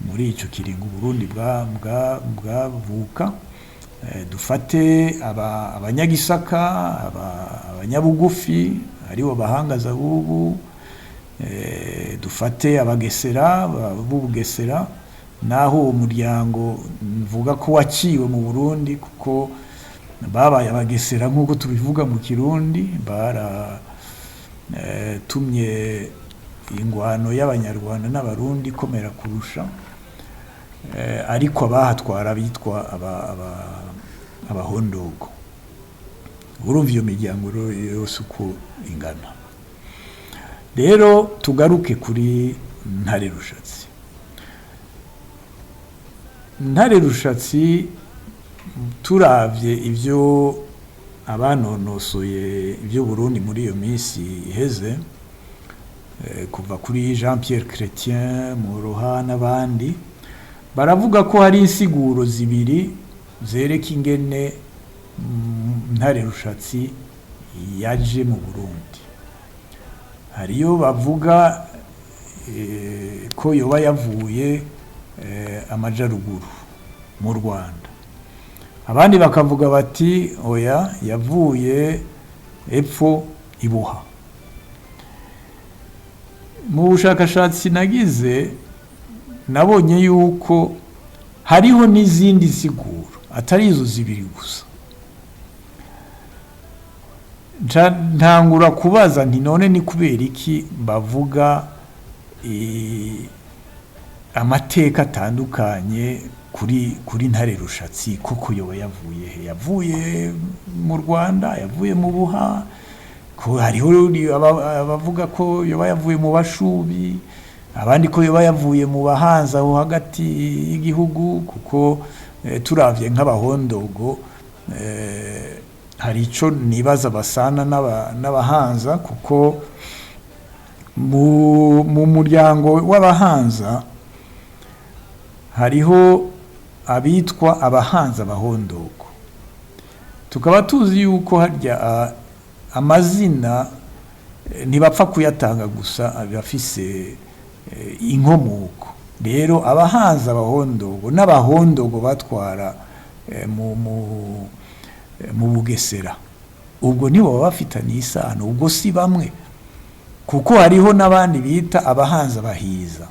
muri ico kiringo Burundi bwavuka. Dufate Abanyagisaka, Abanyabugufi aribo bahangaza bubu. Dufate Abagesera b'Ubugesera, naho umuryango mvuga ko waciwe mu Burundi kuko babaye Abagesera nk'uko tubivuga mu Kirundi, tumye ingwano y'Abanyarwanda n'Abarundi komera kurusha, ariko abahatwara bitwa Abahondogo. Urumva iyo miryango yose uko ingana. Rero tugaruke kuri Ntare Rushatsi. Ntare Rushatsi, turavye ivyo abanonosoye ibyo Burundi muri iyo minsi iheze, kuva kuri Jean Pierre Chrétien, Moroha n'abandi, baravuga ko hari insiguro zibiri zereka ingene Ntare Rushatsi yaje mu Burundi. Hariyo bavuga ko yoba yavuye amajaruguru mu Rwanda. Abandi bakavuga bati oya, yavuye epfo Ibuha. Mu bushakashatsi nagize nabonye yuko hariho n'izindi siguro atari izo zibiri gusa. Ntangura kubaza nti none ni kubera iki bavuga amateka atandukanye kuri Ntare Rushatsi, kuko yoba yavuye he? Yavuye mu Rwanda, yavuye mu Buha, ko hariho abavuga ko yoba yavuye mu Bashubi, abandi ko yoba yavuye mu Bahanza aho hagati y'igihugu, kuko turavye nk'Abahondogo hari ico nibaza basana n'Abahanza, kuko mu muryango w'Abahanza hariho abitwa Abahanza Bahondogo. Tukaba tuzi yuko harya amazina ntibapfa kuyatanga gusa, abafise inkomoko. Rero Abahanza Bahondogo n'Abahondogo batwara mu Bugesera, ubwo nibo baba bafitanye isano, ubwo si bamwe, kuko hariho n'abandi bita Abahanza Bahiza.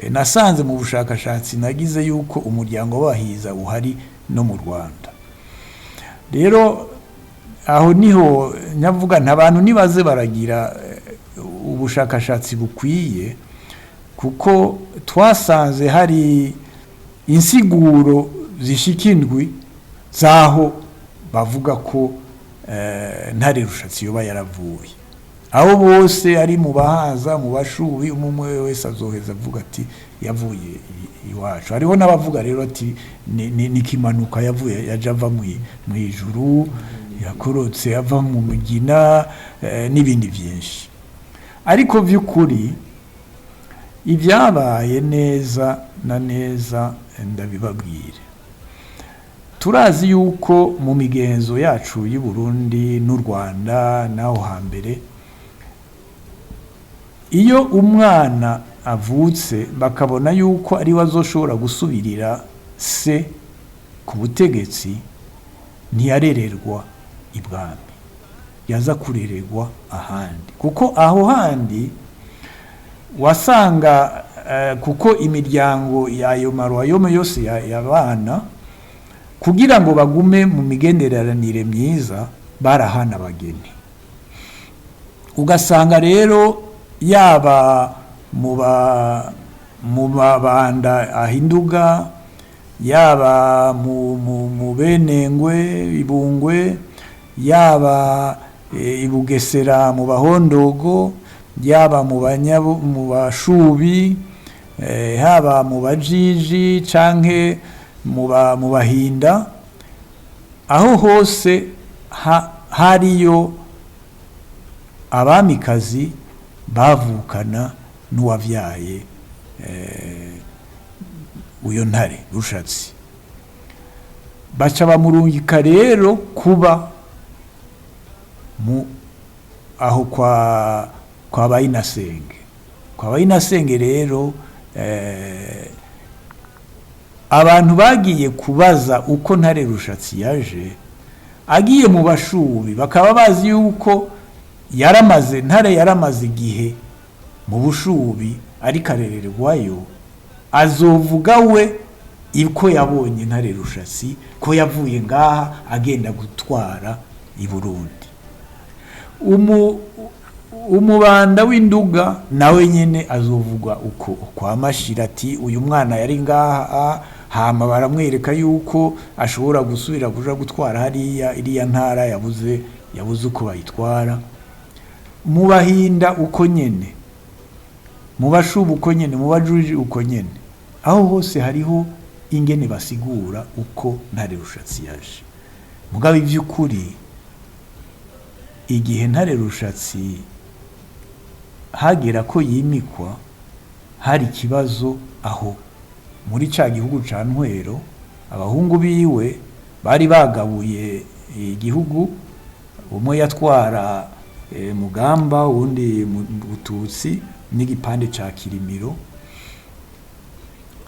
Nasanze mu bushakashatsi nagize yuko umuryango w'Abahiza uhari no mu Rwanda. Rero aho niho nyavuga ntabantu nibaze baragira ubushakashatsi bukwiye, kuko twasanze hari insiguro zishika indwi zaho bavuga ko Ntare Rushatsi yoba yaravuye. Aho bose ari mu bahaza mu bashubi umwe wese azoheza avuga ati yavuye iwacu. Hariho n'abavuga rero ati ni kimanuka yavuye yaje ava mu ijuru yakorotse ava mu mugina n'ibindi byinshi. Ariko by'ukuri ibyabaye neza na neza ndabibabwire. Turazi yuko mu migenzo yacu y'u Burundi n'u Rwanda naho hambere iyo umwana avutse bakabona yuko ari wazoshobora gusubirira se ku butegetsi ntiyarererwa ibwami, yaza kurererwa ahandi, kuko aho handi wasanga kuko imiryango yayo marwayome yose yabana kugira ngo bagume mu migenderanire myiza barahana abageni. Ugasanga rero yaba mu mabanda ahinduga, yaba mu Benengwe Ibungwe, yaba Ibugesera mu Bahondogo, yaba mu Bashubi, haba mu Bajiji canke mu Bahinda, aho hose hariyo abamikazi bavukana n'uwavyaye uyo Ntare Rushatsi. Baca bamurungika rero kuba aho kwa Bayinasenge. Kwa Bayinasenge rero abantu bagiye kubaza uko Ntare Rushatsi yaje, agiye mu Bashubi bakaba bazi yuko Ntare yaramaze igihe mu Bushubi ariko arererwayo, azovuga we iko yabonye Ntare Rushatsi ko yavuye ngaha agenda gutwara i Burundi. Umubanda w'Induga nawe nyene azovuga uko kwa Mashira ati uyu mwana yari ngaha, hama baramwereka yuko ashobora gusubira kuja gutwara hariya iriya ntara yabuze uko bayitwara. Mu Bahinda uko nyene, mu Bashubi uko nyene, mu Bajuji uko nyene. Aho hose hariho ingene basigura uko Ntare Rushatsi yaje. Mugabe ivy'ukuri igihe Ntare Rushatsi hagera ko yimikwa, hari kibazo aho muri ca gihugu ca Ntwero abahungu biwe bari bagabuye igihugu, umwe yatwara Mugamba, uwundi Bututsi n'igipande ca Kirimiro.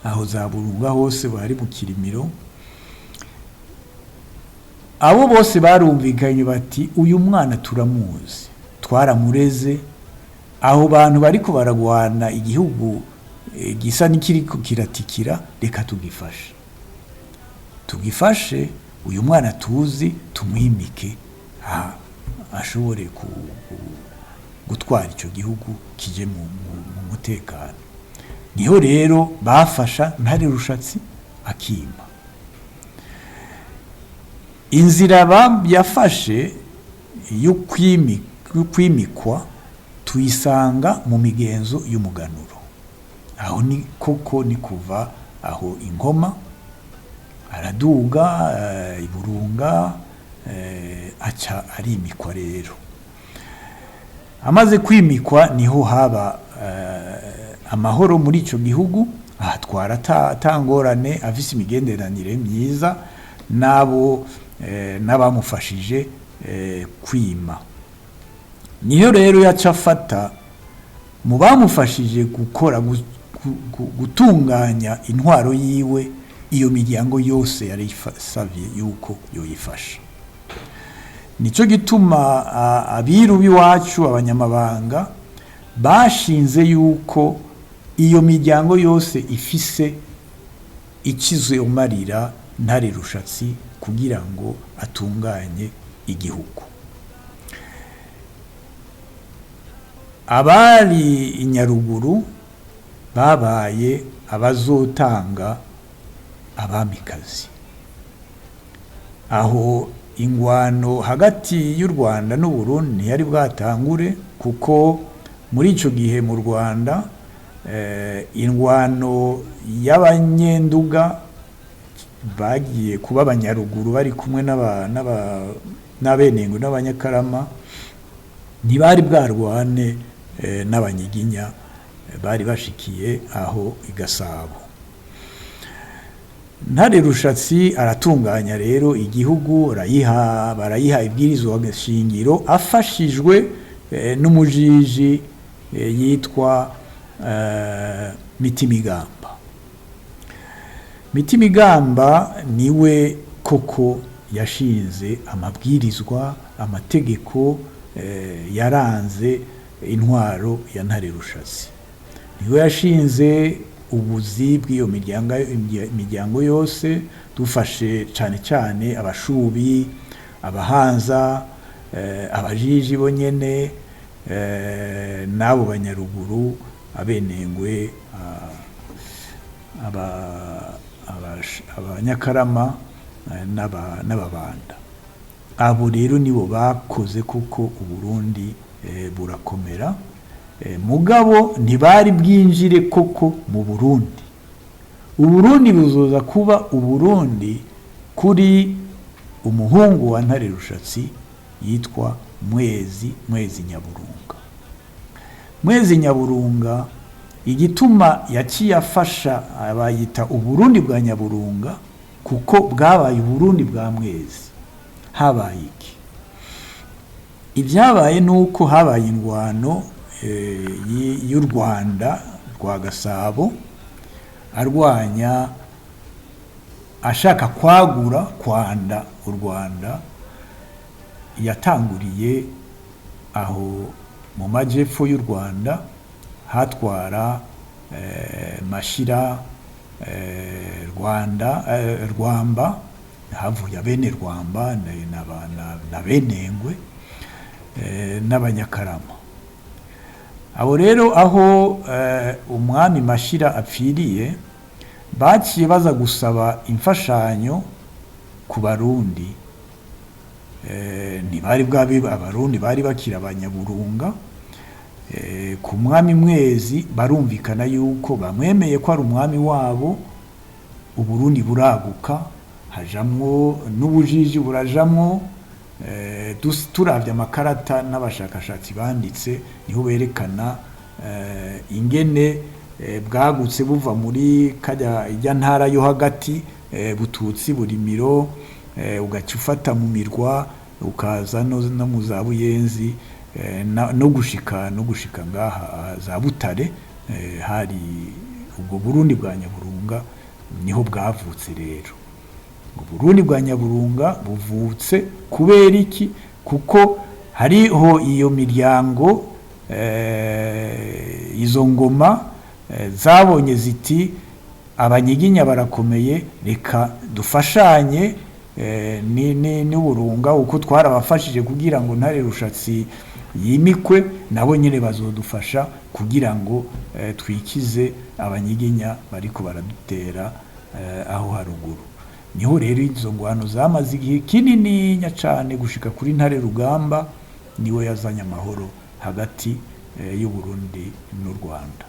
Aho za Burunga hose bari mu Kirimiro. Abo bose barumvikanye bati uyu mwana turamuzi, twaramureze. Aho bantu bariko baragwana igihugu gisa n'ikiriko kiratikira, reka tugifashe uyu mwana tuzi tumwimike ashobore gutwara ico gihugu kije mu mutekano. Niho rero bafasha Ntare Rushatsi akima. Inzira yafashe yo kwimikwa tuyisanga mu migenzo y'umuganuro. Aho ni koko ni kuva aho Ingoma araduga Iburunga, aca arimikwa rero. Amaze kwimikwa niho haba amahoro muri ico gihugu, ahatwara atangorane, afise imigenderanire myiza nabo n'abamufashije kwima. Niyo rero yaca afata mu bamufashije gutunganya intwaro yiwe, iyo miryango yose yari savye yuko yoyifasha. Nico gituma abiru biwacu abanyamabanga bashinze yuko iyo miryango yose ifise ikize umarira Ntare Rushatsi kugira ngo atunganye igihugu. Abari inyaruguru babaye abazotanga abamikazi. Aho ingwano hagati y'u Rwanda n'u Burundi ntiyari bwatangure, kuko muri ico gihe mu Rwanda ingwano y'abanyenduga bagiye kuba abanyaruguru bari kumwe n'abenengo n'abanyakarama, ntibari bwarwane n'abanyiginya bari bashikiye aho i Gasabo. Ntare Rushatsi aratunganya rero igihugu, barayiha ibwirizwa shingiro afashijwe n'umujiji yitwa Mitimigamba. Mitimigamba niwe koko yashinze amabwirizwa, amategeko yaranze intwaro ya Ntare Rushatsi. Niwe yashinze ubuzi bw'iyo miryango yose, dufashe cyane cyane abashubi, abahanza, abajiji bonyene, n'abo banyaruguru, abenengwe, abanyakarama n'ababanda. Abo rero nibo bakoze kuko Uburundi burakomera. Mugabo ntibari bwinjire koko mu Burundi. Uburundi buzoza kuba Uburundi kuri umuhungu wa Ntare Rushatsi yitwa Mwezi Nyaburunga. Mwezi Nyaburunga igituma yaciye afasha abayita Uburundi bwa Nyaburunga, kuko bwabaye Uburundi bwa Mwezi. Habaye iki? Ibyabaye nuko habaye ingwano y'u Rwanda rwa Gasabo arwanya, ashaka kwanda u Rwanda. Yatanguriye aho mu majepfo y'u Rwanda hatwara Mashira, Rwamba, havuye abene Rwamba na benengwe n'abanyakarama. Abo rero aho umwami Mashira apfiriye, baciye baza gusaba imfashanyo ku Barundi. Ntibari Abarundi bari bakira Abanyaburunga. Ku mwami Mwezi barumvikana yuko bamwemeye ko ari umwami wabo. Uburundi buraguka, hajamwo n'ubujiji burajamwo. Turavye amakarata n'abashakashatsi banditse, niho berekana ingene bwagutse buva muri ijya ntara yo hagati, Bututsi, Burimiro, ugaca ufata mu mirwa ukaza no mu za Buyenzi, no gushika ngaha za Butare. Hari ubwo Burundi bwa Nyaburunga niho bwavutse rero. Uburundi bwa Nyaburunga buvutse kubera iki? Kuko hariho iyo miryango, izo ngoma zabonye ziti abanyiginya barakomeye, reka dufashanye n'Uburunga, uko twarabafashije kugira ngo Ntare Rushatsi yimikwe, nabo nyine bazodufasha kugira ngo twikize abanyiginya bariko baradutera aho haruguru. Niho rero izo ngwano zamaze igihe kinini cyane gushika kuri Ntare Rugamba, niwe yazanye amahoro hagati y'u Burundi n'u Rwanda.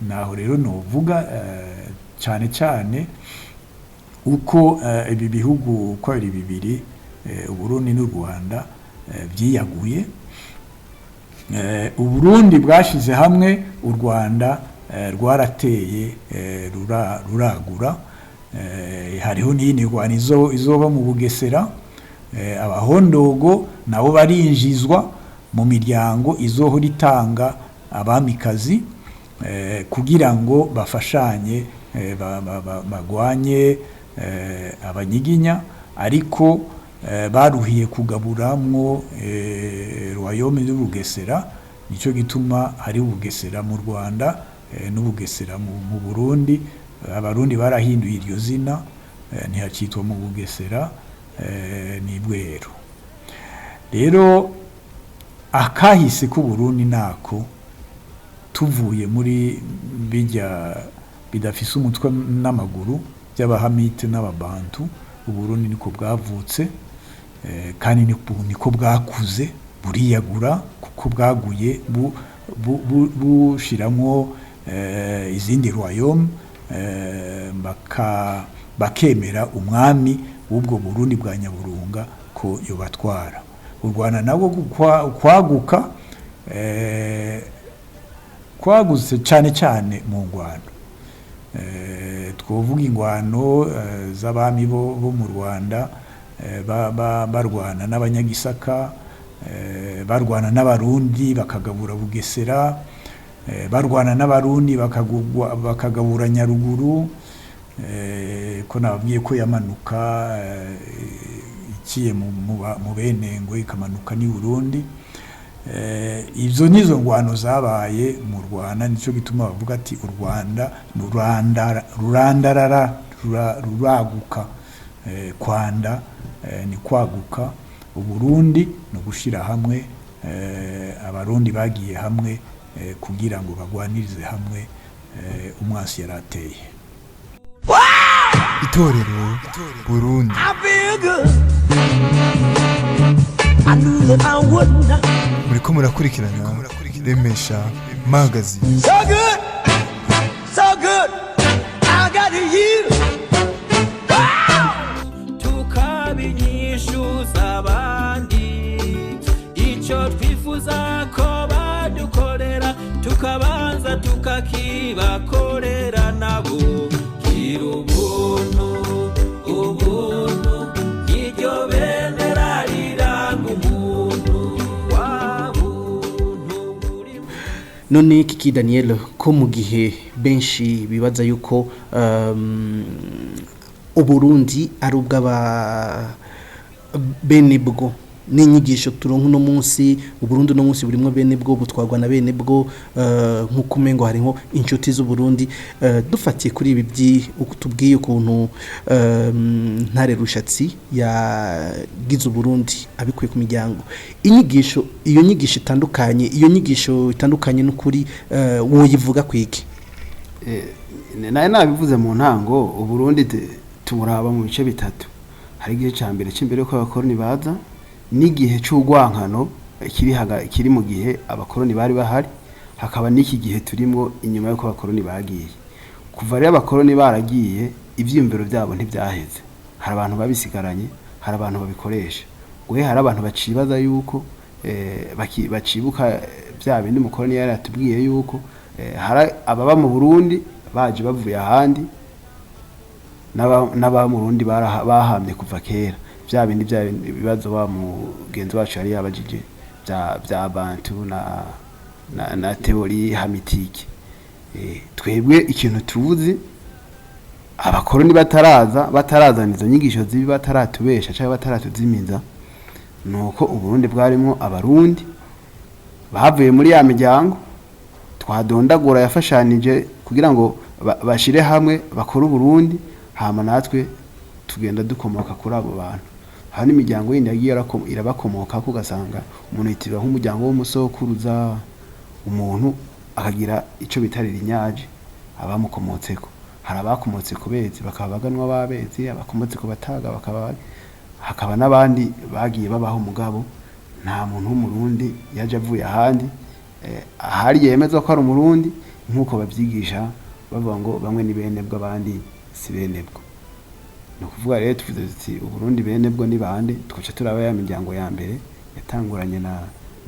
Naho rero novuga cyane cyane uko ibi bihugu uko ari bibiri, Uburundi n'u Rwanda, byiyaguye. Uburundi bwashize hamwe, u Rwanda rwarateye ruragura. Hariho n'inigwana izoba mu Bugesera. Abahondogo nabo barinjizwa mu miryango izohora itanga abamikazi, kugira ngo bafashanye bagwanye abanyiginya, ariko baruhiye kugaburamwo Royaume du Bugesera. Nico gituma hari Bugesera mu Rwanda n'Ubugesera mu Burundi. Abarundi barahinduye iryo zina, ntihacitwa mu Bugesera, ni Bweru. Rero akahise ku Burundi nako tuvuye muri bijya bidafise umutwe n'amaguru by'abahamite n'ababantu Uburundi niko bwavutse kandi niko bwakuze buriyagura kuko bwaguye bushiramwo izindi royaume bakemera umwami w'ubwo Burundi bwa Nyaburunga ko yobatwara u Rwanda nabwo kwaguka kwagutse cyane cyane mu ngwano twovuga ingwano z'abami bo mu Rwanda barwana n'abanyagisaka barwana n'abarundi bakagabura Bugesera barwana n'abarundi bakagabura Nyaruguru ko nababwiye ko yamanuka ikiye mu Benengwe ikamanuka ni Burundi izo nizo ngwano zabaye mu Rwanda nico gituma bavuga ati u Rwanda ruraguka kwanda ni kwaguka Uburundi no gushira hamwe abarundi bagiye hamwe kugira ngo bagwanirize hamwe umwasi yarateye Itorero Burundi muriko murakurikirana Remesha Magazine. So good, so good, I got you. Tukabinyishuza abandi icyo twifuza ko badukorera tukabanza tukakibakorera nabo gira ubuntu iryo bendera riranga umuntu wabuntu. None Kiki Daniel ko mu gihe benshi bibaza yuko Uburundi ari ubw'aba bene bwo n'inyigisho turonka no munsi Uburundi no munsi burimwe bene bwo butwagwa na bene bwo nkuko umengo hariho inshuti z'u Burundi dufatiye kuri ibi tubwiye ukuntu ntare rushatsi yagize Uburundi abikuye ku miryango inyigisho iyo nyigisho itandukanye n'ukuri woyivuga kwiki naye nabivuze mu ntango Uburundi tumuraba mu bice bitatu hari igihe cyambere cy'imbere ko abakoroni baza n'igihe cy'ugwankano kiri mu gihe abakoroni bari bahari hakaba n'iki gihe turimo inyuma y'uko abakoroni bagiye kuva rero abakoroni baragiye ivyiyumviro byabo ntibyaheze hari abantu babisigaranye hari abantu babikoresha guhe hari abantu bacibaza yuko bacibuka bya bindi umukoroni yari atubwiye yuko hari ababa mu Burundi baje bavuye ahandi n'aba mu Burundi bahamye kuva kera bya bindi bibazo ba mugenzi wacu yari yabajije bya bantu na teori hamitike twebwe ikintu tuvuze abakoroni batarazana izo nyigisho zibi bataratubesha cyangwa bataratuzimiza nuko Uburundi bwarimo abarundi bavuye muri ya miryango twadondagura yafashanije kugira ngo bashire hamwe bakora Uburundi hama natwe tugenda dukomoka kuri abo bantu hani imiryango yindi yagiye irabakomoka ko gasanga umuntu yitira nk'umuryango w'umusokuruza umuntu akagira ico bitarira inyaje abamukomotseko hari abakomotse ku bezi bakabaganwa babezi abakomotse ku bataga hakaba n'abandi bagiye babaho mugabo nta muntu w'umurundi yaje avuye ahandi ahari yemeza ko ari umurundi nkuko babyigisha bavuga ngo bamwe ni bene bwo abandi si bene bwo no kuvuga rero tuvuze ati Uburundi bene bwo ni bande twaca turaba ya miryango ya mbere yatanguranye na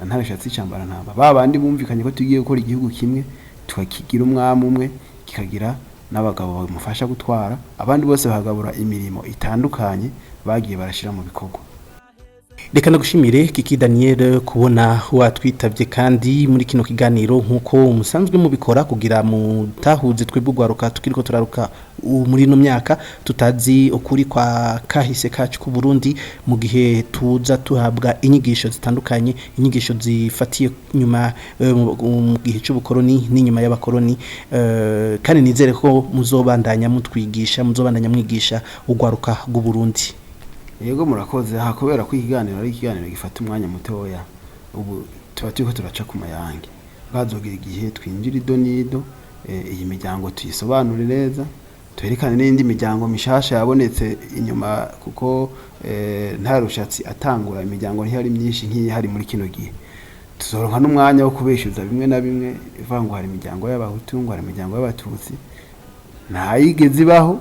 ntabishatsi cyambara ntaba babandi bumvikanye ko tugiye gukora igihugu kimwe tukakigira umwami umwe kikagira n'abagabo bamufasha gutwara abandi bose bahagabura imirimo itandukanye bagiye barashira mu bikorwa. Reka nagushimire Kiki Daniel kubona watwitabye kandi muri kino kiganiro nkuko umusanzwe mubikora kugira mutahuze twebwe gwaruka tukiriko turaruka muri no myaka tutazi ukuri kwa kahise kacu ku Burundi mu gihe tuza tuhabwa inyigisho zitandukanye inyigisho zifatiye nyuma mu gihe cy'ubukoroni n'inyuma y'abakoroni kandi nizere ko muzobandanya mwigisha ugwaruka rw'u Burundi. Yego murakoze hakobera ko ikiganiro ari ikiganiro gifata umwanya mutoya ubu tuba turiko turaca ku mayange bwazogira igihe twinjira idonido iyi miryango tuyisobanure neza twerekane n'indi miryango mishasha yabonetse inyuma kuko nta rushatsi atangura imiryango ntihari myinshi nk'iyi hari muri kino gihe tuzoronka n'umwanya wo kubeshuza bimwe na bimwe ivuga ngo hari imiryango y'abahutu ngo hari imiryango y'abatutsi ntayigeze ibaho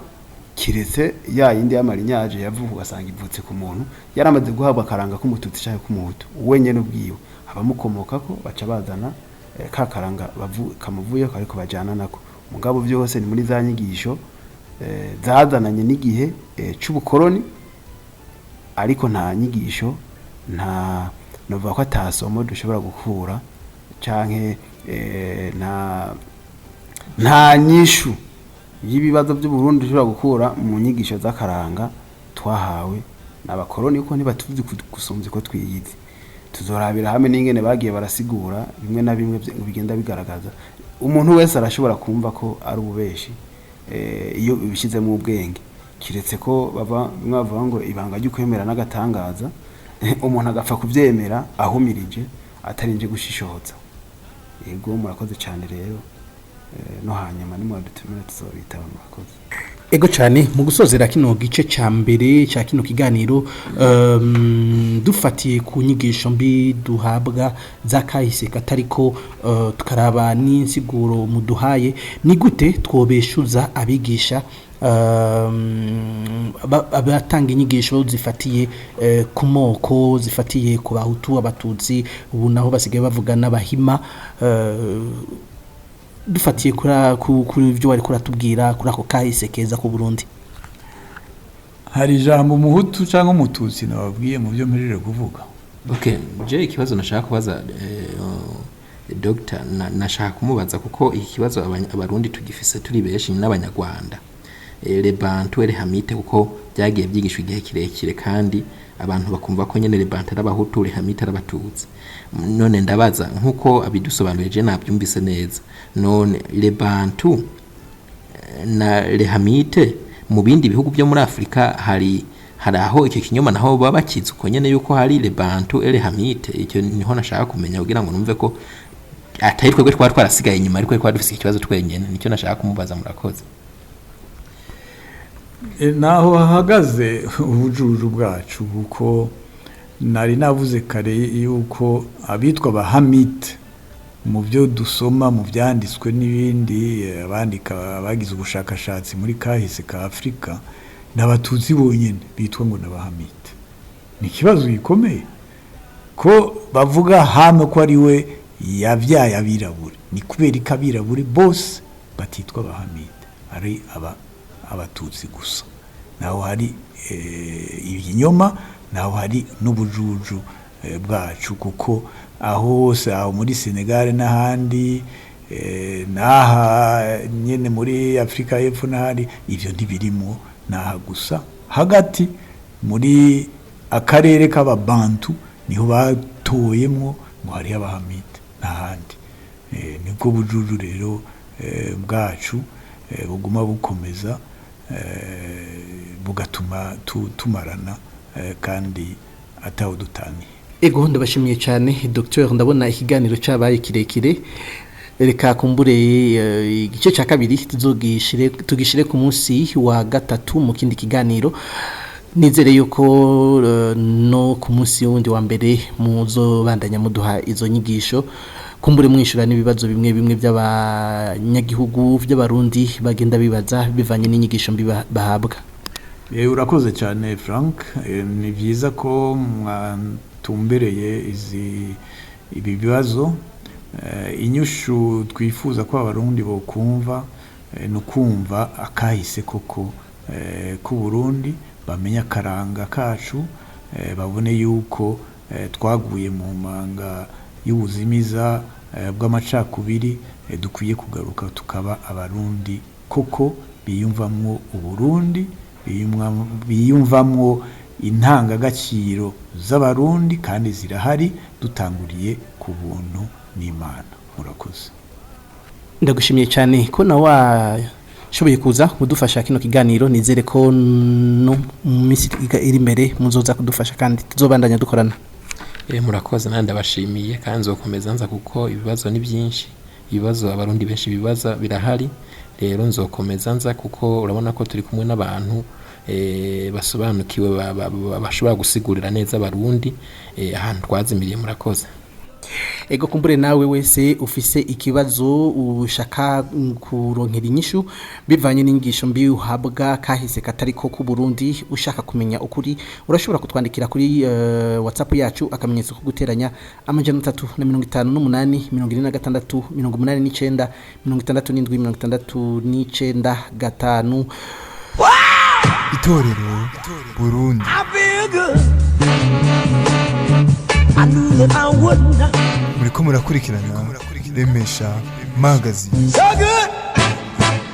kiretse ya yindi y'amarinyaje yavuga ugasanga ivutse ku muntu yaramaze guhabwa akaranga k'umututsi cyangwa k'umuhutu wenyene ubwiwe abamukomoka ko baca bazana ka karanga kamuvuye ariko bajana nako mugabo byose ni muri za nyigisho zazananye n'igihe c'ubukoroni ariko nta nyigisho nta novuga ko atasomo dushobora gukura canke nta nyishu y'ibibazo by'uburundi dushobora gukura mu nyigisho z'akaranga twahawe n'abakoroni uko ntibatuzi gusumvya ko twiyizi tuzorabira hamwe n'ingene bagiye barasigura bimwe na bimwe bigenda bigaragaza umuntu wese arashobora kumva ko ari ububeshi iyo bishyize mu ubwenge kiretse ko bavuga ngo ibanga ry'ukwemera n'agatangaza umuntu agapfa kubyemera ahumirije atarinje gushishoza yego murakoze cyane rero no hanyuma nimwadutumira tuzobitaba murakoze ego cyane mu gusozera kino gice ca mbere ca kino kiganiro dufatiye ku nyigisho mbi duhabwa zakahise katariko tukaraba n'insiguro muduhaye ni gute twobeshuza abigisha abatanga inyigisho zifatiye ku moko zifatiye ku bahutu abatutsi ubu naho basigaye bavuga n'abahima dufatiye kuri ibyo wari kuratubwira kuri ako kahise keza ku Burundi hari ijambo umuhutu cyangwa umututsi nababwiye mu byo mperere kuvuga je ikibazo nashaka kubaza Dr. nashaka kumubaza kuko iki kibazo abarundi tugifise turi benshi n'abanyarwanda le bantu ere hamite kuko byagiye byigishwa igihe kirekire kandi abantu bakumva ko nyene le bantu arabahutu le hamite arabatutsi none ndabaza nkuko abidusobanurije nabyumvise neza none le bantu na le hamite mu bindi bihugu byo muri Afrika hari aho icyo kinyoma naho baba bakizi uko nyene yuko hari le bantu ere hamite icyo niho nashaka kumenya kugira ngo numve ko atari twebwe twarasigaye inyuma ariko twari dufite ikibazo twenyene nicyo nashaka kumubaza murakoze naho hahagaze ubujuju bwacu kuko nari navuze kare yuko abitwa bahamite mu byo dusoma mu byanditswe n'ibindi abandika abagize ubushakashatsi muri kahise ka Afrika n'abatutsi bonyene bitwa ngo n'abahamite ni ikibazo gikomeye ko bavuga hame ko ari we yavyaye abirabure ni kubera ikabirabure bose batitwa bahamite ari abatutsi gusa naho hari ibinyoma naho hari n'ubujuju bwacu kuko aho hose aho muri Senegal n'ahandi naha nyene muri Afrika y'Epfo n'ahandi ivyo ntibirimo naha gusa hagati muri akarere k'ababantu niho batoyemwo ngo hari abahamite n'ahandi niko bujuju rero bwacu buguma bukomeza bugatuma tumarana kandi ataho dutaniye ego ndabashimiye cyane Dr. ndabona ikiganiro cyabaye kirekire reka kumbure igice cya kabiri tugishire ku munsi wa gatatu mu kindi kiganiro nizere yuko no ku munsi wundi wa mbere muzobandanya muduha izo nyigisho kumbure mwishura n'ibibazo bimwe bimwe by'abanyagihugu by'abarundi bagenda bibaza bivanye n'inyigisho mbi bahabwa urakoze cyane Frank ni byiza ko mwatumbereye ibi bibazo inyushu twifuza ko abarundi bo kumva no kumva akahise koko ku Burundi bamenya karanga kacu babone yuko twaguye mu manga y'ubuzimiza bw'amacakubiri dukwiye kugaruka tukaba abarundi koko biyumvamwo uburundi biyumvamwo intangagaciro z'abarundi kandi zirahari dutanguriye ku buntu n'Imana murakoze ndagushimiye cyane ko nawe shoboye kuza kudufasha kino kiganiro nizere ko no mu minsi iri imbere muzoza kudufasha kandi tuzobandanya dukorana Murakoze nandi ndabashimiye kandi nzokomeza nza kuko ibibazo ni byinshi, ibibazo abarundi benshi bibaza birahari, rero nzokomeza nza kuko urabona ko turi kumwe n'abantu basobanukiwe bashobora gusigurira neza abarundi ahantu twazimiriye. Murakoze. Ego kumbure nawe wese ufise ikibazo ushaka kuronkera inyishu bivanye n'ingisho mbi uhabwa kahise katari ko ku Burundi, ushaka kumenya ukuri urashobora kutwandikira kuri WhatsApp yacu akamenyetso ko guteranya 358 26 89 67 Itorero Burundi. I feel good. I knew that I wouldn't. Muriko murakurikirana Remesha Magazine. So good,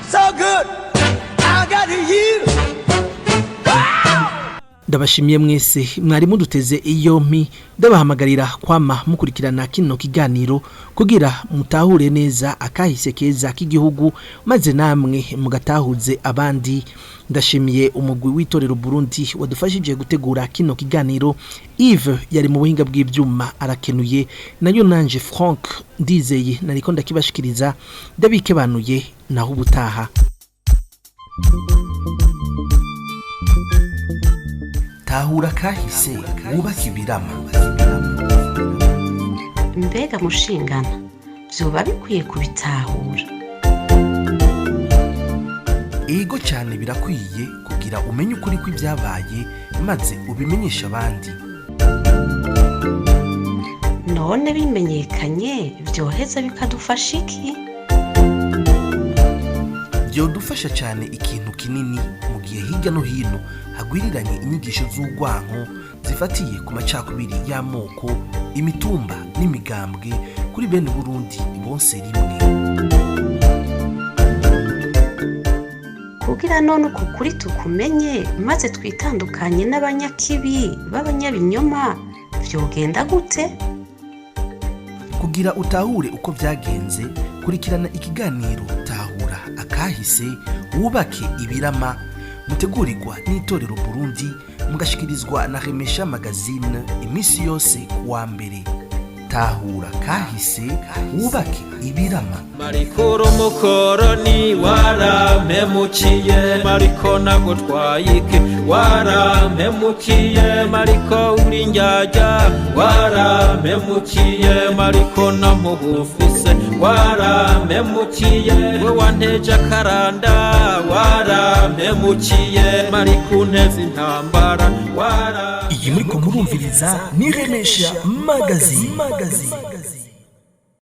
so good. I got you. Ndabashimiye mwese mwari muduteze iyompi, ndabahamagarira kwama mukurikirana kino kiganiro kugira mutahure neza akahise keza k'igihugu maze namwe mugatahuze abandi. Ndashimiye umugwi w'itorero Burundi wadufashije gutegura kino kiganiro. Yves yari mu buhinga bw'ibyuma arakenuye, nayo nanje Frank ndizeye nariko ndakibashikiriza, ndabikebanuye naho ubutaha. Tahura kahise wubaka ibirama. Mbega mushingana vyoba bikwiye kubitahura. Ego cyane birakwiye kugira umenye ukuri kw'ibyabaye maze ubimenyesha abandi. None bimenyekanye vyoheza bikadufasha iki? Byodufasha cyane ikintu kinini mu gihe hirya no hino hagwiriranye inyigisho z'urwanko zifatiye ku macakubiri y'amoko, imitumba n'imigambwe kuri bene Burundi bonse rimwe. Kugira none uko kuri tukumenye maze twitandukanye n'abanyakibi b'abanyabinyoma vyogenda gute? Kugira utahure uko byagenze, kurikirana ikiganiro Tahura akahise wubake ibirama, mutegurirwa n'itorero Burundi mugashikirizwa na Remesha Magazine imisi yose kuwa mbere. Tahura kahise wubake ibirama. Marikuru mukoroni warampemukiye, mariko nagutwayike warampemukiye, mariko uri njyajya warampemukiye, mariko namubufise warampemukiye, we wanteje akaranda warampemukiye, mariko unteze intambara Iyi muriko murumviriza ni Remesha Magazine.